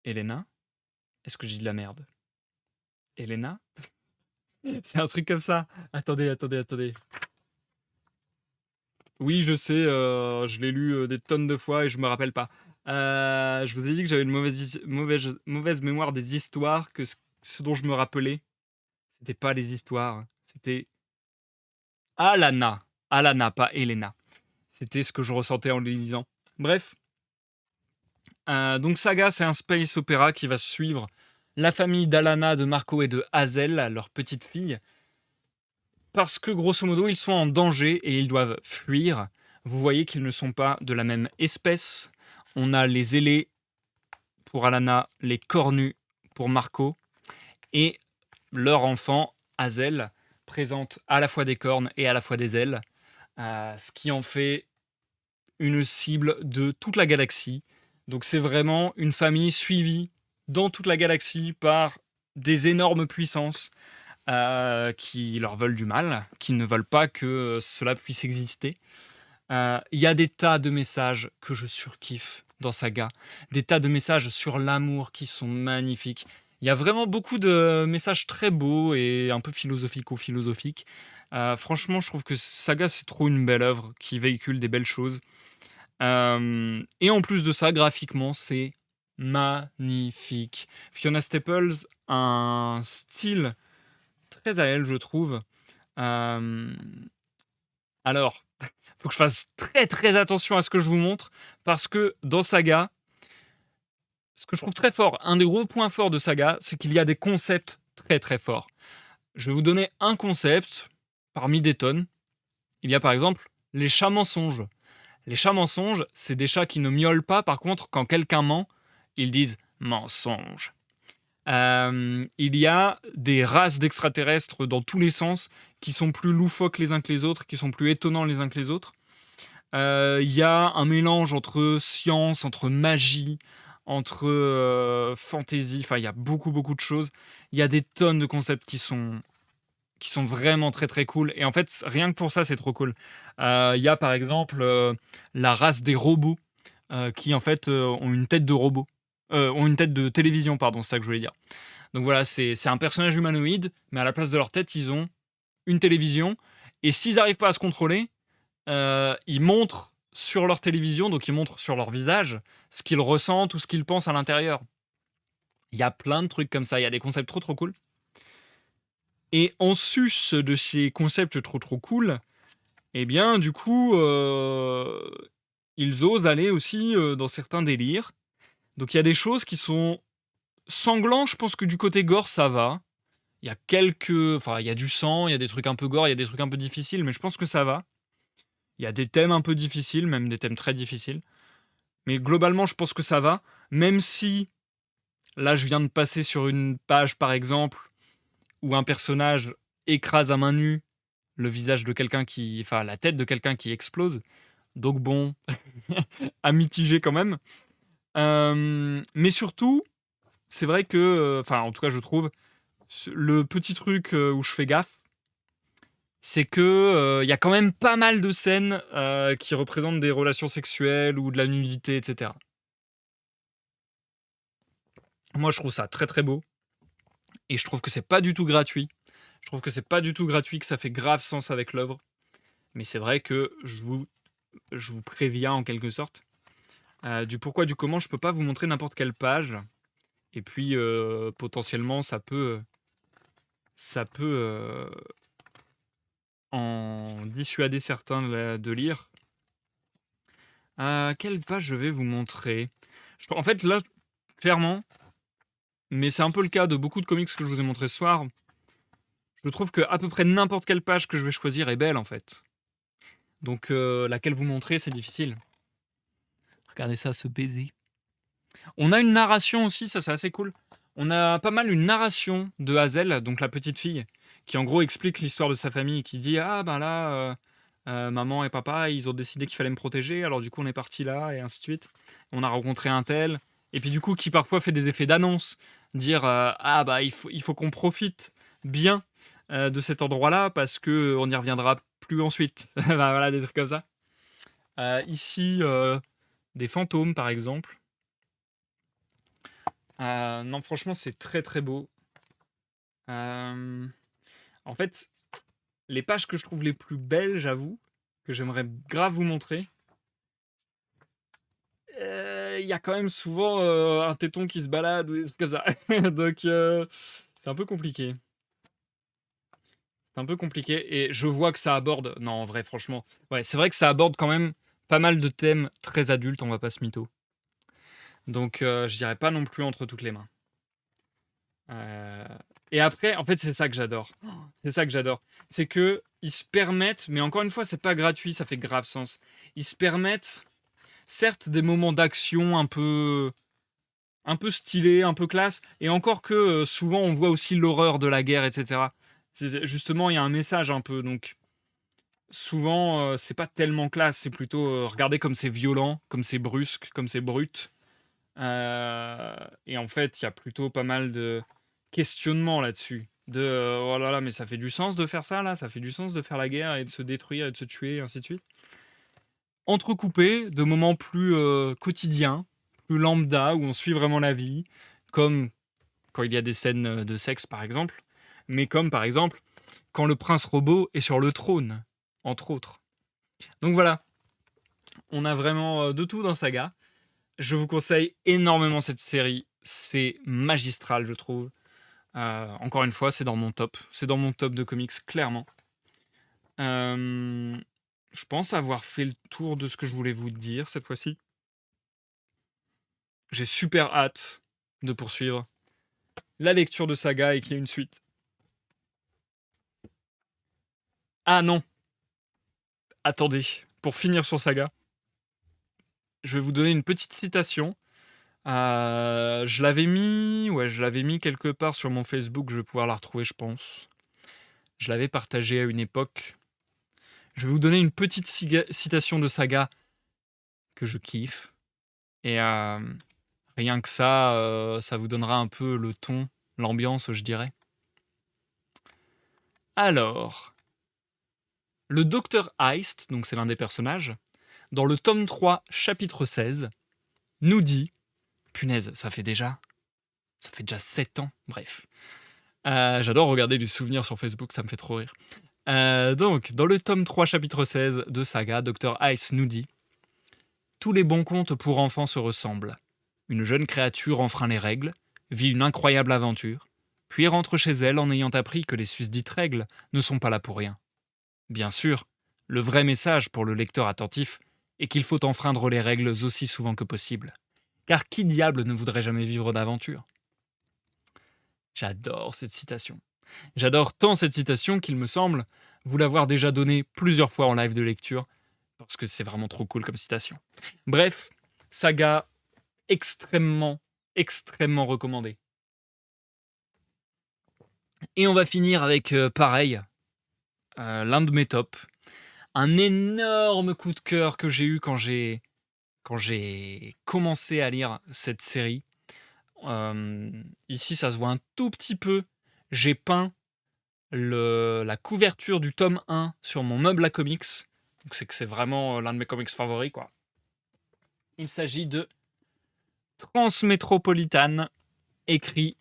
Elena? Est-ce que j'ai de la merde? Elena? C'est un truc comme ça. Attendez. Oui, je sais, je l'ai lu des tonnes de fois et je me rappelle pas. Je vous ai dit que j'avais une mauvaise mémoire des histoires, que ce dont je me rappelais, c'était pas les histoires, c'était Alana. Alana, pas Elena. C'était ce que je ressentais en les lisant. Bref, donc Saga, c'est un space opéra qui va suivre la famille d'Alana, de Marco et de Hazel, leur petite fille, parce que grosso modo, ils sont en danger et ils doivent fuir. Vous voyez qu'ils ne sont pas de la même espèce. On a les ailés pour Alana, les cornus pour Marco, et leur enfant, Hazel, présente à la fois des cornes et à la fois des ailes, ce qui en fait une cible de toute la galaxie. Donc c'est vraiment une famille suivie dans toute la galaxie par des énormes puissances qui leur veulent du mal, qui ne veulent pas que cela puisse exister. Il y a des tas de messages que je surkiffe dans Saga, des tas de messages sur l'amour qui sont magnifiques. Il y a vraiment beaucoup de messages très beaux et un peu philosophiques. Franchement, je trouve que Saga, c'est trop une belle œuvre qui véhicule des belles choses. Et en plus de ça, graphiquement, c'est magnifique. Fiona Staples a un style très à elle, je trouve. Euh, alors, faut que je fasse très attention à ce que je vous montre, parce que dans Saga, ce que je trouve très fort, un des gros points forts de Saga, c'est qu'il y a des concepts très forts. Je vais vous donner un concept parmi des tonnes. Il y a par exemple les chats mensonges. Les chats mensonges, c'est des chats qui ne miaulent pas. Par contre, quand quelqu'un ment, ils disent mensonge. Il y a des races d'extraterrestres dans tous les sens qui sont plus loufoques les uns que les autres, qui sont plus étonnants les uns que les autres. Il y a un mélange entre science, entre magie, entre fantasy. Enfin, il y a beaucoup, beaucoup de choses. Il y a des tonnes de concepts qui sont vraiment très, très cool. Et en fait, rien que pour ça, c'est trop cool. Il y a par exemple la race des robots qui, en fait, ont une tête de robot. Ont une tête de télévision, pardon, c'est ça que je voulais dire. Donc voilà, c'est un personnage humanoïde, mais à la place de leur tête, ils ont une télévision. Et s'ils n'arrivent pas à se contrôler, ils montrent sur leur télévision, donc ils montrent sur leur visage, ce qu'ils ressentent ou ce qu'ils pensent à l'intérieur. Il y a plein de trucs comme ça, il y a des concepts trop trop cool. Et en sus de ces concepts trop trop cool, eh bien du coup, ils osent aller aussi dans certains délires. Donc il y a des choses qui sont sanglants, je pense que du côté gore ça va. Il y a quelques. Enfin, il y a du sang, il y a des trucs un peu gore, il y a des trucs un peu difficiles, mais je pense que ça va. Il y a des thèmes un peu difficiles, même des thèmes très difficiles. Mais globalement, je pense que ça va. Même si, là, je viens de passer sur une page, par exemple, où un personnage écrase à main nue le visage de quelqu'un qui. Enfin, la tête de quelqu'un qui explose. Donc, bon, à mitiger quand même. Mais surtout, c'est vrai que. Enfin, en tout cas, je trouve. Le petit truc où je fais gaffe, c'est que y a quand même pas mal de scènes qui représentent des relations sexuelles ou de la nudité, etc. Moi, je trouve ça très très beau et je trouve que c'est pas du tout gratuit. Je trouve que c'est pas du tout gratuit, que ça fait grave sens avec l'œuvre. Mais c'est vrai que je vous préviens en quelque sorte du pourquoi du comment. Je peux pas vous montrer n'importe quelle page et puis potentiellement ça peut en dissuader certains de lire. Quelle page je vais vous montrer? En fait, là, clairement, mais c'est un peu le cas de beaucoup de comics que je vous ai montré ce soir, je trouve que à peu près n'importe quelle page que je vais choisir est belle, en fait. Donc, laquelle vous montrer, c'est difficile. Regardez ça, ce baiser. On a une narration aussi, ça c'est assez cool. On a pas mal une narration de Hazel, donc la petite fille, qui en gros explique l'histoire de sa famille, qui dit ah ben là, maman et papa, ils ont décidé qu'il fallait me protéger, alors du coup on est parti là et ainsi de suite. On a rencontré un tel, et puis du coup qui parfois fait des effets d'annonce, dire ah bah il faut qu'on profite bien de cet endroit-là parce que on n'y reviendra plus ensuite. Bah, voilà des trucs comme ça. Ici des fantômes par exemple. Non, franchement, c'est très très beau. Euh, En fait, les pages que je trouve les plus belles, j'avoue, que j'aimerais grave vous montrer, il y a quand même souvent un téton qui se balade ou des trucs comme ça. Donc, c'est un peu compliqué. C'est un peu compliqué. Et je vois que ça aborde. Non, en vrai, franchement. Ouais, c'est vrai que ça aborde quand même pas mal de thèmes très adultes, on va pas se mytho. Donc, je dirais pas non plus entre toutes les mains. Euh, Et après, en fait, c'est ça que j'adore. C'est ça que j'adore. C'est que ils se permettent, mais encore une fois, c'est pas gratuit, ça fait grave sens. Ils se permettent, certes, des moments d'action un peu stylés, un peu classe, et encore que souvent on voit aussi l'horreur de la guerre, etc. Justement, il y a un message un peu, donc souvent c'est pas tellement classe, c'est plutôt regardez comme c'est violent, comme c'est brusque, comme c'est brut. Et en fait, il y a plutôt pas mal de questionnements là-dessus. De oh là là, mais ça fait du sens de faire ça là, ça fait du sens de faire la guerre et de se détruire et de se tuer, et ainsi de suite. Entrecoupé de moments plus quotidiens, plus lambda, où on suit vraiment la vie, comme quand il y a des scènes de sexe par exemple, mais comme par exemple quand le prince robot est sur le trône, entre autres. Donc voilà, on a vraiment de tout dans Saga. Je vous conseille énormément cette série. C'est magistral, je trouve. Encore une fois, c'est dans mon top. C'est dans mon top de comics, clairement. Euh, je pense avoir fait le tour de ce que je voulais vous dire cette fois-ci. J'ai super hâte de poursuivre la lecture de Saga et qu'il y ait une suite. Ah non, attendez. Pour finir sur Saga, je vais vous donner une petite citation Je l'avais mis quelque part sur mon Facebook, je vais pouvoir la retrouver, je pense. Je l'avais partagée à une époque. Je vais vous donner une petite citation de saga que je kiffe et rien que ça, ça vous donnera un peu le ton, l'ambiance, je dirais. Alors, le docteur Heist, donc c'est l'un des personnages, dans le tome 3, chapitre 16, nous dit... Punaise, ça fait déjà 7 ans, bref. J'adore regarder des souvenirs sur Facebook, ça me fait trop rire. Donc, dans le tome 3, chapitre 16 de Saga, Dr. Ice nous dit: tous les bons contes pour enfants se ressemblent. Une jeune créature enfreint les règles, vit une incroyable aventure, puis rentre chez elle en ayant appris que les susdites règles ne sont pas là pour rien. Bien sûr, le vrai message pour le lecteur attentif est qu'il faut enfreindre les règles aussi souvent que possible. Car qui diable ne voudrait jamais vivre d'aventure? J'adore cette citation. J'adore tant cette citation qu'il me semble vous l'avoir déjà donnée plusieurs fois en live de lecture, parce que c'est vraiment trop cool comme citation. Bref, saga extrêmement, extrêmement recommandée. Et on va finir avec, pareil, l'un de mes tops. Un énorme coup de cœur que j'ai eu quand j'ai commencé à lire cette série. Ici, ça se voit un tout petit peu. J'ai peint la couverture du tome 1 sur mon meuble à comics. Donc c'est que c'est vraiment l'un de mes comics favoris, quoi. Il s'agit de Transmétropolitane, écrit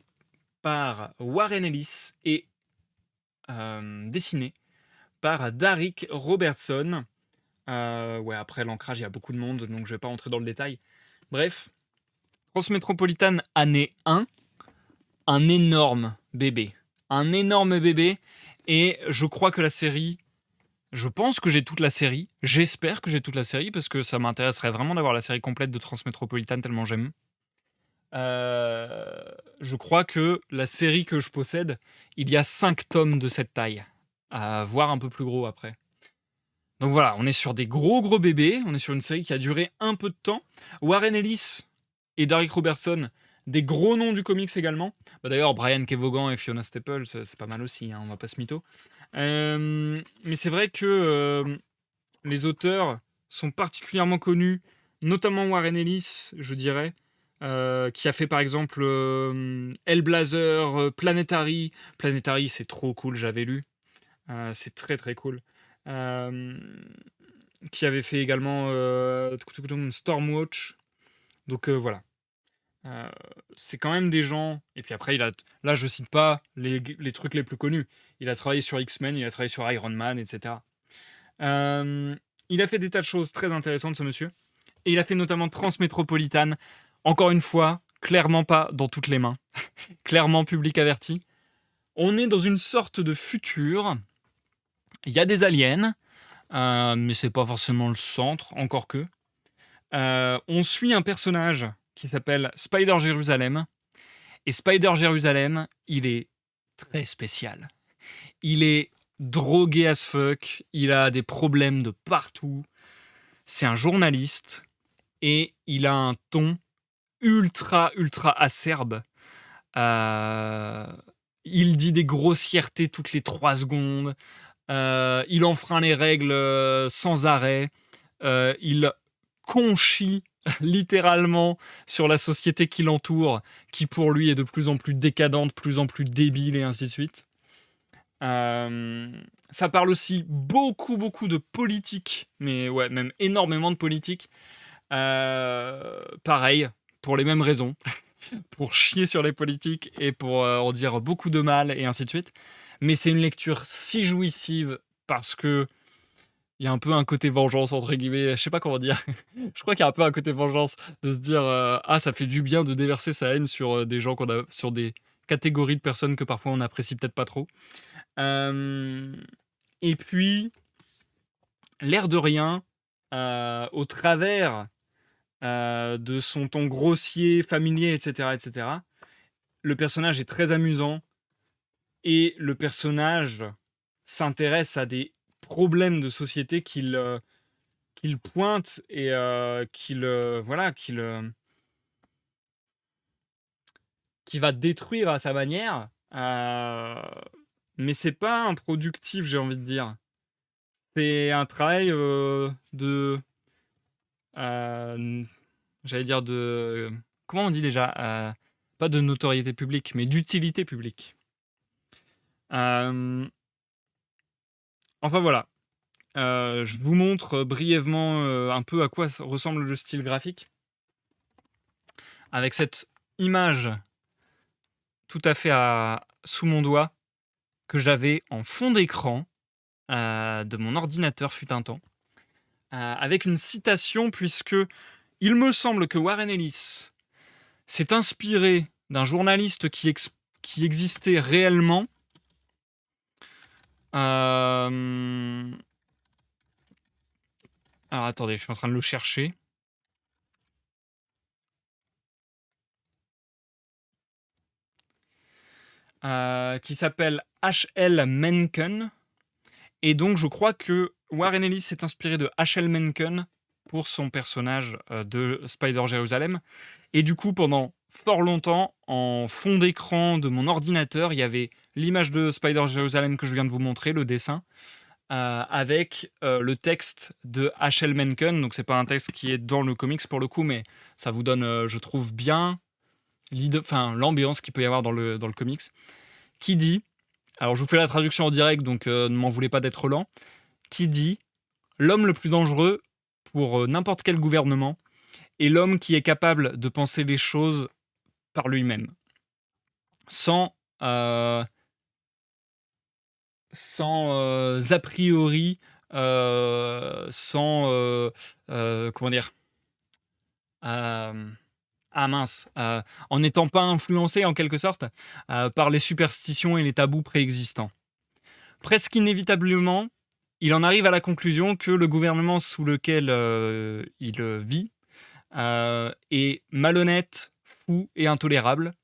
par Warren Ellis et dessiné par Darick Robertson. Ouais, après l'ancrage, il y a beaucoup de monde, donc je vais pas rentrer dans le détail. Bref, Transmétropolitane année 1, un énorme bébé. Un énorme bébé, et je crois que la série... Je pense que j'ai toute la série. J'espère que j'ai toute la série, parce que ça m'intéresserait vraiment d'avoir la série complète de Transmétropolitane, tellement j'aime. Je crois que la série que je possède, il y a 5 tomes de cette taille, à voir un peu plus gros après. Donc voilà, on est sur des gros gros bébés, on est sur une série qui a duré un peu de temps. Warren Ellis et Darick Robertson, des gros noms du comics également. D'ailleurs, Brian Kevogan et Fiona Staples, c'est pas mal aussi, hein, on va pas se mytho. Mais c'est vrai que les auteurs sont particulièrement connus, notamment Warren Ellis, je dirais, qui a fait par exemple Hellblazer, Planetary. Planetary, c'est trop cool, j'avais lu. C'est très très cool. Euh, qui avait fait également Stormwatch. Donc voilà. Euh, c'est quand même des gens. Et puis après, là, je cite pas les trucs les plus connus. Il a travaillé sur X-Men, il a travaillé sur Iron Man, etc. Il a fait des tas de choses très intéressantes, ce monsieur. Et il a fait notamment Transmétropolitane. Encore une fois, clairement pas dans toutes les mains. Clairement public averti. On est dans une sorte de futur. Il y a des aliens, mais c'est pas forcément le centre, encore que. On suit un personnage qui s'appelle Spider Jérusalem. Et Spider Jérusalem, il est très spécial. Il est drogué as fuck, il a des problèmes de partout. C'est un journaliste et il a un ton ultra, ultra acerbe. Euh, il dit des grossièretés toutes les 3 secondes. Il enfreint les règles sans arrêt. Il conchit littéralement sur la société qui l'entoure, qui pour lui est de plus en plus décadente, de plus en plus débile, et ainsi de suite. Ça parle aussi beaucoup, beaucoup de politique, mais ouais, même énormément de politique. Pareil, pour les mêmes raisons, pour chier sur les politiques et pour en dire beaucoup de mal, et ainsi de suite. Mais c'est une lecture si jouissive parce que il y a un peu un côté vengeance, entre guillemets, je sais pas comment dire. Je crois qu'il y a un peu un côté vengeance de se dire ah, ça fait du bien de déverser sa haine sur des gens sur des catégories de personnes que parfois on apprécie peut-être pas trop. Euh, et puis, l'air de rien, au travers de son ton grossier, familier, etc., etc., le personnage est très amusant et le personnage s'intéresse à des problèmes de société qu'il pointe et qu'il voilà, qui va détruire à sa manière, mais c'est pas improductif, j'ai envie de dire. C'est un travail, de, j'allais dire de comment on dit déjà? Pas de notoriété publique, mais d'utilité publique. Hem, enfin voilà, je vous montre brièvement, un peu à quoi ressemble le style graphique. Avec cette image tout à fait sous mon doigt, que j'avais en fond d'écran, de mon ordinateur fut un temps, avec une citation puisque il me semble que Warren Ellis s'est inspiré d'un journaliste qui existait réellement. Hem, alors attendez, je suis en train de le chercher. Qui s'appelle H.L. Mencken. Et donc, je crois que Warren Ellis s'est inspiré de H.L. Mencken pour son personnage de Spider Jérusalem. Et du coup, pendant fort longtemps, en fond d'écran de mon ordinateur, il y avait l'image de Spider Jérusalem que je viens de vous montrer, le dessin, avec le texte de H.L. Mencken. Donc, c'est pas un texte qui est dans le comics pour le coup, mais ça vous donne, je trouve, bien l'ambiance qu'il peut y avoir dans le comics, qui dit, alors je vous fais la traduction en direct, donc ne m'en voulez pas d'être lent, qui dit « L'homme le plus dangereux pour n'importe quel gouvernement est l'homme qui est capable de penser les choses par lui-même, sans, a priori, comment dire, ah mince, en n'étant pas influencé en quelque sorte par les superstitions et les tabous préexistants. Presque inévitablement, il en arrive à la conclusion que le gouvernement sous lequel il vit est malhonnête, fou et intolérable.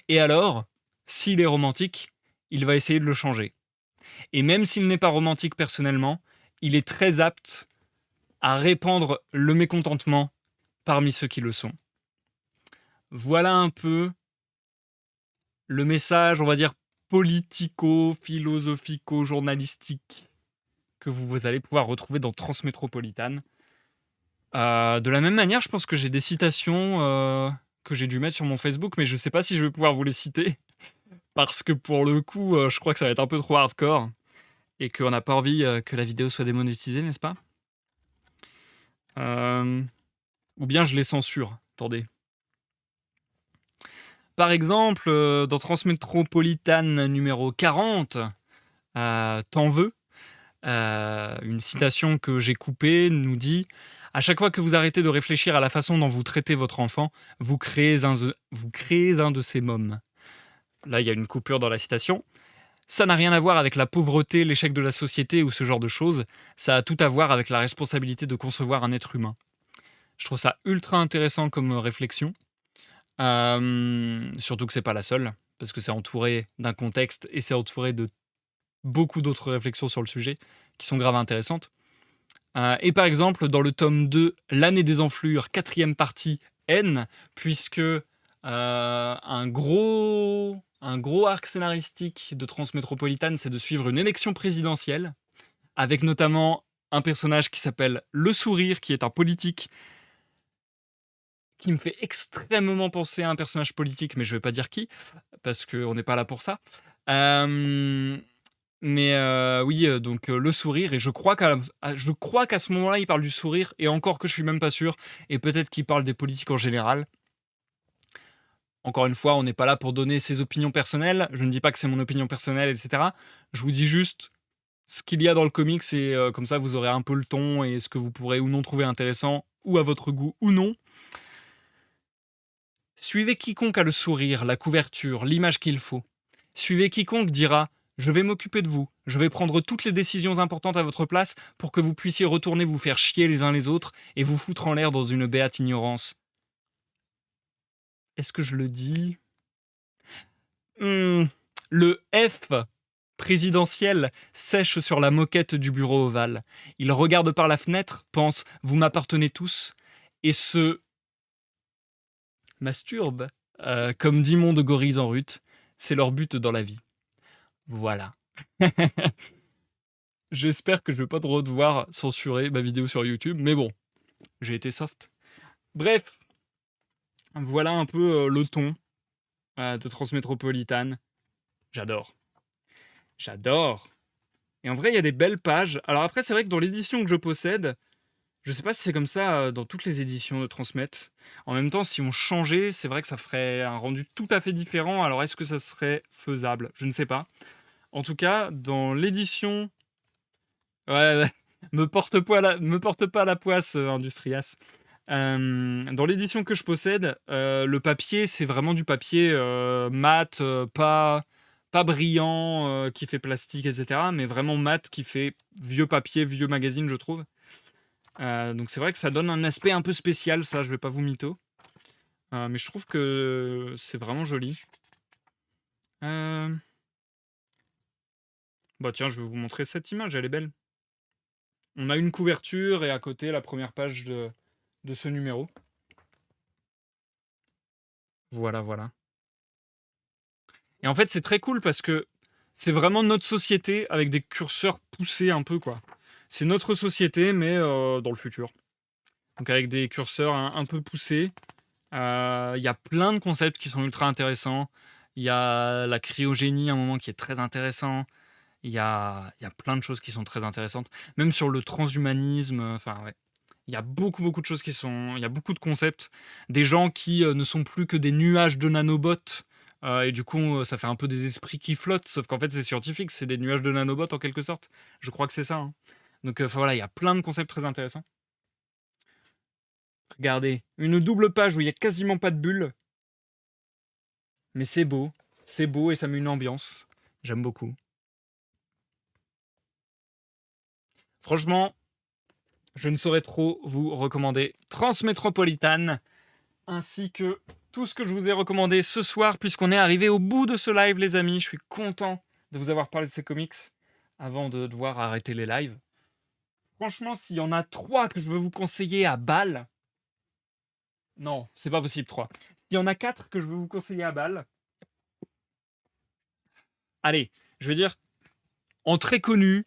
Et alors, s'il est romantique, il va essayer de le changer. Et même s'il n'est pas romantique personnellement, il est très apte à répandre le mécontentement parmi ceux qui le sont. Voilà un peu le message, on va dire, politico-philosophico-journalistique que vous allez pouvoir retrouver dans Transmétropolitane. De la même manière, je pense que j'ai des citations que j'ai dû mettre sur mon Facebook, mais je ne sais pas si je vais pouvoir vous les citer, parce que pour le coup, je crois que ça va être un peu trop hardcore, et qu'on n'a pas envie que la vidéo soit démonétisée, n'est-ce pas? Ou bien je les censure. Attendez. Par exemple, dans Transmétropolitane numéro 40, T'en veux, une citation que j'ai coupée nous dit: à chaque fois que vous arrêtez de réfléchir à la façon dont vous traitez votre enfant, vous créez un de ces mômes. Là, il y a une coupure dans la citation. Ça n'a rien à voir avec la pauvreté, l'échec de la société ou ce genre de choses. Ça a tout à voir avec la responsabilité de concevoir un être humain. Je trouve ça ultra intéressant comme réflexion. Surtout que c'est pas la seule, parce que c'est entouré d'un contexte et c'est entouré de beaucoup d'autres réflexions sur le sujet qui sont grave intéressantes. Et par exemple, dans le tome 2, L'année des enflures, 4e partie, N, puisque un gros arc scénaristique de Transmétropolitane, c'est de suivre une élection présidentielle, avec notamment un personnage qui s'appelle Le Sourire, qui est un politique qui me fait extrêmement penser à un personnage politique, mais je vais pas dire qui, parce qu'on n'est pas là pour ça. Mais oui, donc Le Sourire, et je crois qu'à ce moment-là, il parle du sourire, et encore que je suis même pas sûr, et peut-être qu'il parle des politiques en général. Encore une fois, on n'est pas là pour donner ses opinions personnelles, je ne dis pas que c'est mon opinion personnelle, etc. Je vous dis juste ce qu'il y a dans le comics, et comme ça, vous aurez un peu le ton, et ce que vous pourrez ou non trouver intéressant, ou à votre goût, ou non. Suivez quiconque a le sourire, la couverture, l'image qu'il faut. Suivez quiconque dira « Je vais m'occuper de vous, je vais prendre toutes les décisions importantes à votre place pour que vous puissiez retourner vous faire chier les uns les autres et vous foutre en l'air dans une béate ignorance. » Est-ce que je le dis? Le F présidentiel sèche sur la moquette du bureau ovale. Il regarde par la fenêtre, pense « Vous m'appartenez tous » et se masturbe Comme dit Mon de Gorilles en Rut, c'est leur but dans la vie. Voilà. J'espère que je vais pas trop devoir censurer ma vidéo sur YouTube, mais bon, j'ai été soft. Bref, voilà un peu le ton de Transmétropolitane. J'adore. J'adore. Et en vrai, il y a des belles pages. Alors après, c'est vrai que dans l'édition que je possède, je sais pas si c'est comme ça dans toutes les éditions de Transmet. En même temps, si on changeait, c'est vrai que ça ferait un rendu tout à fait différent. Alors est-ce que ça serait faisable? Je ne sais pas. En tout cas, dans l'édition... Ouais, ouais. Me porte pas la poisse, Industrias. Dans l'édition que je possède, le papier, c'est vraiment du papier mat, pas brillant, qui fait plastique, etc. Mais vraiment mat, qui fait vieux papier, vieux magazine, je trouve. Donc c'est vrai que ça donne un aspect un peu spécial, ça, je vais pas vous mytho. Mais je trouve que c'est vraiment joli. Bah tiens, je vais vous montrer cette image, elle est belle. On a une couverture et à côté la première page de ce numéro. Voilà, voilà. Et en fait, c'est très cool parce que c'est vraiment notre société avec des curseurs poussés un peu, quoi. C'est notre société, mais dans le futur. Donc avec des curseurs un peu poussés. Il y a plein de concepts qui sont ultra intéressants. Il y a la cryogénie à un moment qui est très intéressant. Il y a plein de choses qui sont très intéressantes. Même sur le transhumanisme. Enfin, ouais. Il y a beaucoup, beaucoup de choses qui sont... Il y a beaucoup de concepts. Des gens qui ne sont plus que des nuages de nanobots. Et du coup, ça fait un peu des esprits qui flottent. Sauf qu'en fait, c'est scientifique. C'est des nuages de nanobots en quelque sorte. Je crois que c'est ça. Hein. Donc enfin, voilà, il y a plein de concepts très intéressants. Regardez, une double page où il n'y a quasiment pas de bulles. Mais c'est beau et ça met une ambiance. J'aime beaucoup. Franchement, je ne saurais trop vous recommander Transmétropolitane, ainsi que tout ce que je vous ai recommandé ce soir, puisqu'on est arrivé au bout de ce live, les amis. Je suis content de vous avoir parlé de ces comics avant de devoir arrêter les lives. Franchement, s'il y en a 3 que je veux vous conseiller à balle... Non, c'est pas possible, 3. S'il y en a 4 que je veux vous conseiller à balle... Allez, je vais dire, en très connu,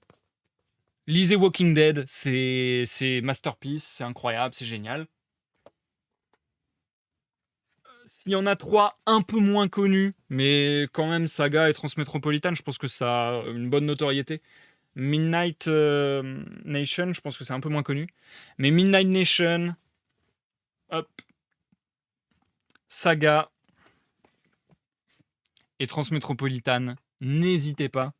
lisez Walking Dead, c'est masterpiece, c'est incroyable, c'est génial. S'il y en a 3 un peu moins connus, mais quand même Saga et Transmétropolitane, je pense que ça a une bonne notoriété. Midnight Nation, je pense que c'est un peu moins connu. Mais Midnight Nation, hop, Saga et Transmétropolitane, n'hésitez pas.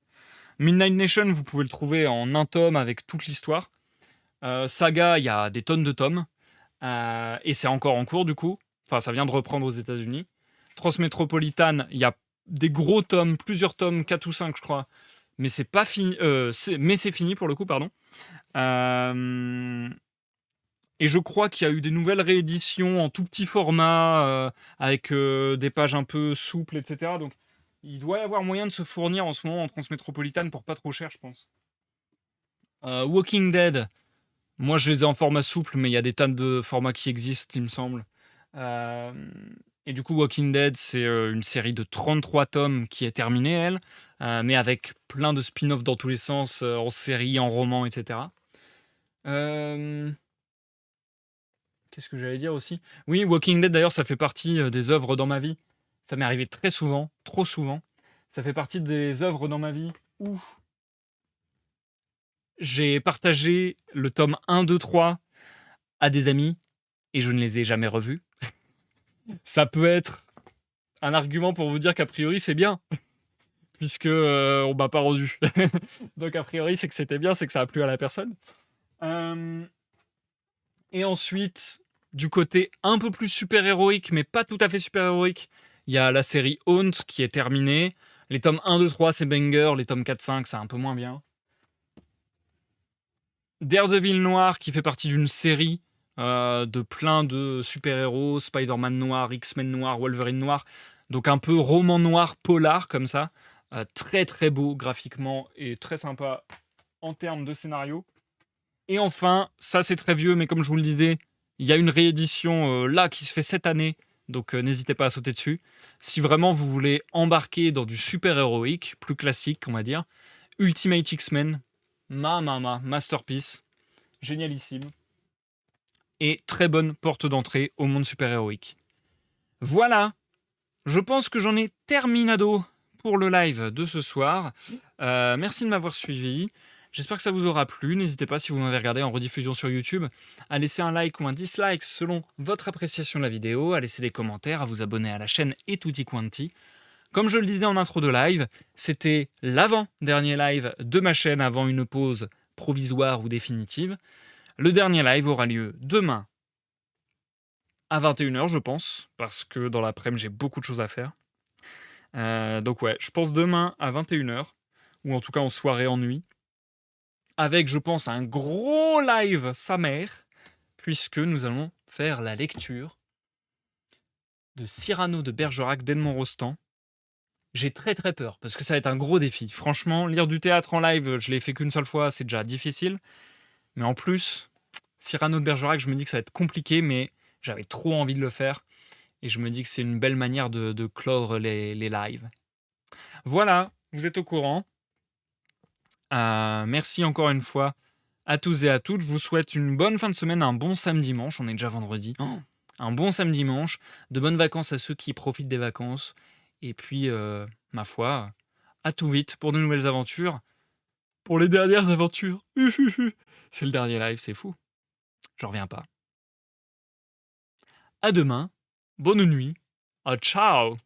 Midnight Nation, vous pouvez le trouver en un tome avec toute l'histoire. Saga, il y a des tonnes de tomes. Et c'est encore en cours du coup. Enfin, ça vient de reprendre aux États-Unis. Transmétropolitane, il y a des gros tomes, plusieurs tomes, 4 ou 5 je crois. Mais c'est pas fini. Mais c'est fini pour le coup, pardon. Et je crois qu'il y a eu des nouvelles rééditions en tout petit format, avec des pages un peu souples, etc. Donc il doit y avoir moyen de se fournir en ce moment en Transmétropolitane pour pas trop cher, je pense. Walking Dead, moi je les ai en format souple, mais il y a des tas de formats qui existent, il me semble. Euh, et du coup, Walking Dead, c'est une série de 33 tomes qui est terminée, elle, mais avec plein de spin-offs dans tous les sens, en série, en roman, etc. Qu'est-ce que j'allais dire aussi? Oui, Walking Dead, d'ailleurs, ça fait partie des œuvres dans ma vie. Ça m'est arrivé très souvent, trop souvent. Ça fait partie des œuvres dans ma vie où j'ai partagé le tome 1, 2, 3 à des amis et je ne les ai jamais revus. Ça peut être un argument pour vous dire qu'a priori c'est bien, puisque on m'a pas rendu. Donc a priori c'est que c'était bien, c'est que ça a plu à la personne. Et ensuite, du côté un peu plus super-héroïque, mais pas tout à fait super-héroïque, il y a la série Haunt qui est terminée. Les tomes 1, 2, 3, c'est banger. Les tomes 4, 5, c'est un peu moins bien. Daredevil Noir, qui fait partie d'une série de plein de super-héros, Spider-Man noir, X-Men noir, Wolverine noir. Donc un peu roman noir polar comme ça. Très très beau graphiquement et très sympa en termes de scénario. Et enfin, ça c'est très vieux, mais comme je vous le disais, il y a une réédition là qui se fait cette année donc n'hésitez pas à sauter dessus. Si vraiment vous voulez embarquer dans du super héroïque, plus classique, on va dire, Ultimate X-Men, masterpiece, génialissime, et très bonne porte d'entrée au monde super-héroïque. Voilà, je pense que j'en ai terminado pour le live de ce soir. Merci de m'avoir suivi. J'espère que ça vous aura plu. N'hésitez pas, si vous m'avez regardé en rediffusion sur YouTube, à laisser un like ou un dislike selon votre appréciation de la vidéo, à laisser des commentaires, à vous abonner à la chaîne et tutti quanti. Comme je le disais en intro de live, c'était l'avant-dernier live de ma chaîne avant une pause provisoire ou définitive. Le dernier live aura lieu demain à 21h, je pense, parce que dans l'après-midi, j'ai beaucoup de choses à faire. Donc ouais, je pense demain à 21h, ou en tout cas en soirée en nuit, avec, je pense, un gros live sa mère, puisque nous allons faire la lecture de Cyrano de Bergerac d'Edmond Rostand. J'ai très très peur, parce que ça va être un gros défi. Franchement, lire du théâtre en live, je l'ai fait qu'une seule fois, c'est déjà difficile. Mais en plus, Cyrano de Bergerac, je me dis que ça va être compliqué, mais j'avais trop envie de le faire. Et je me dis que c'est une belle manière de clore les lives. Voilà, vous êtes au courant. Merci encore une fois à tous et à toutes. Je vous souhaite une bonne fin de semaine, un bon samedi-dimanche. On est déjà vendredi. Un bon samedi-dimanche. De bonnes vacances à ceux qui profitent des vacances. Et puis, ma foi, à tout vite pour de nouvelles aventures. Pour les dernières aventures. C'est le dernier live, c'est fou. J'en reviens pas. À demain. Bonne nuit. Ciao.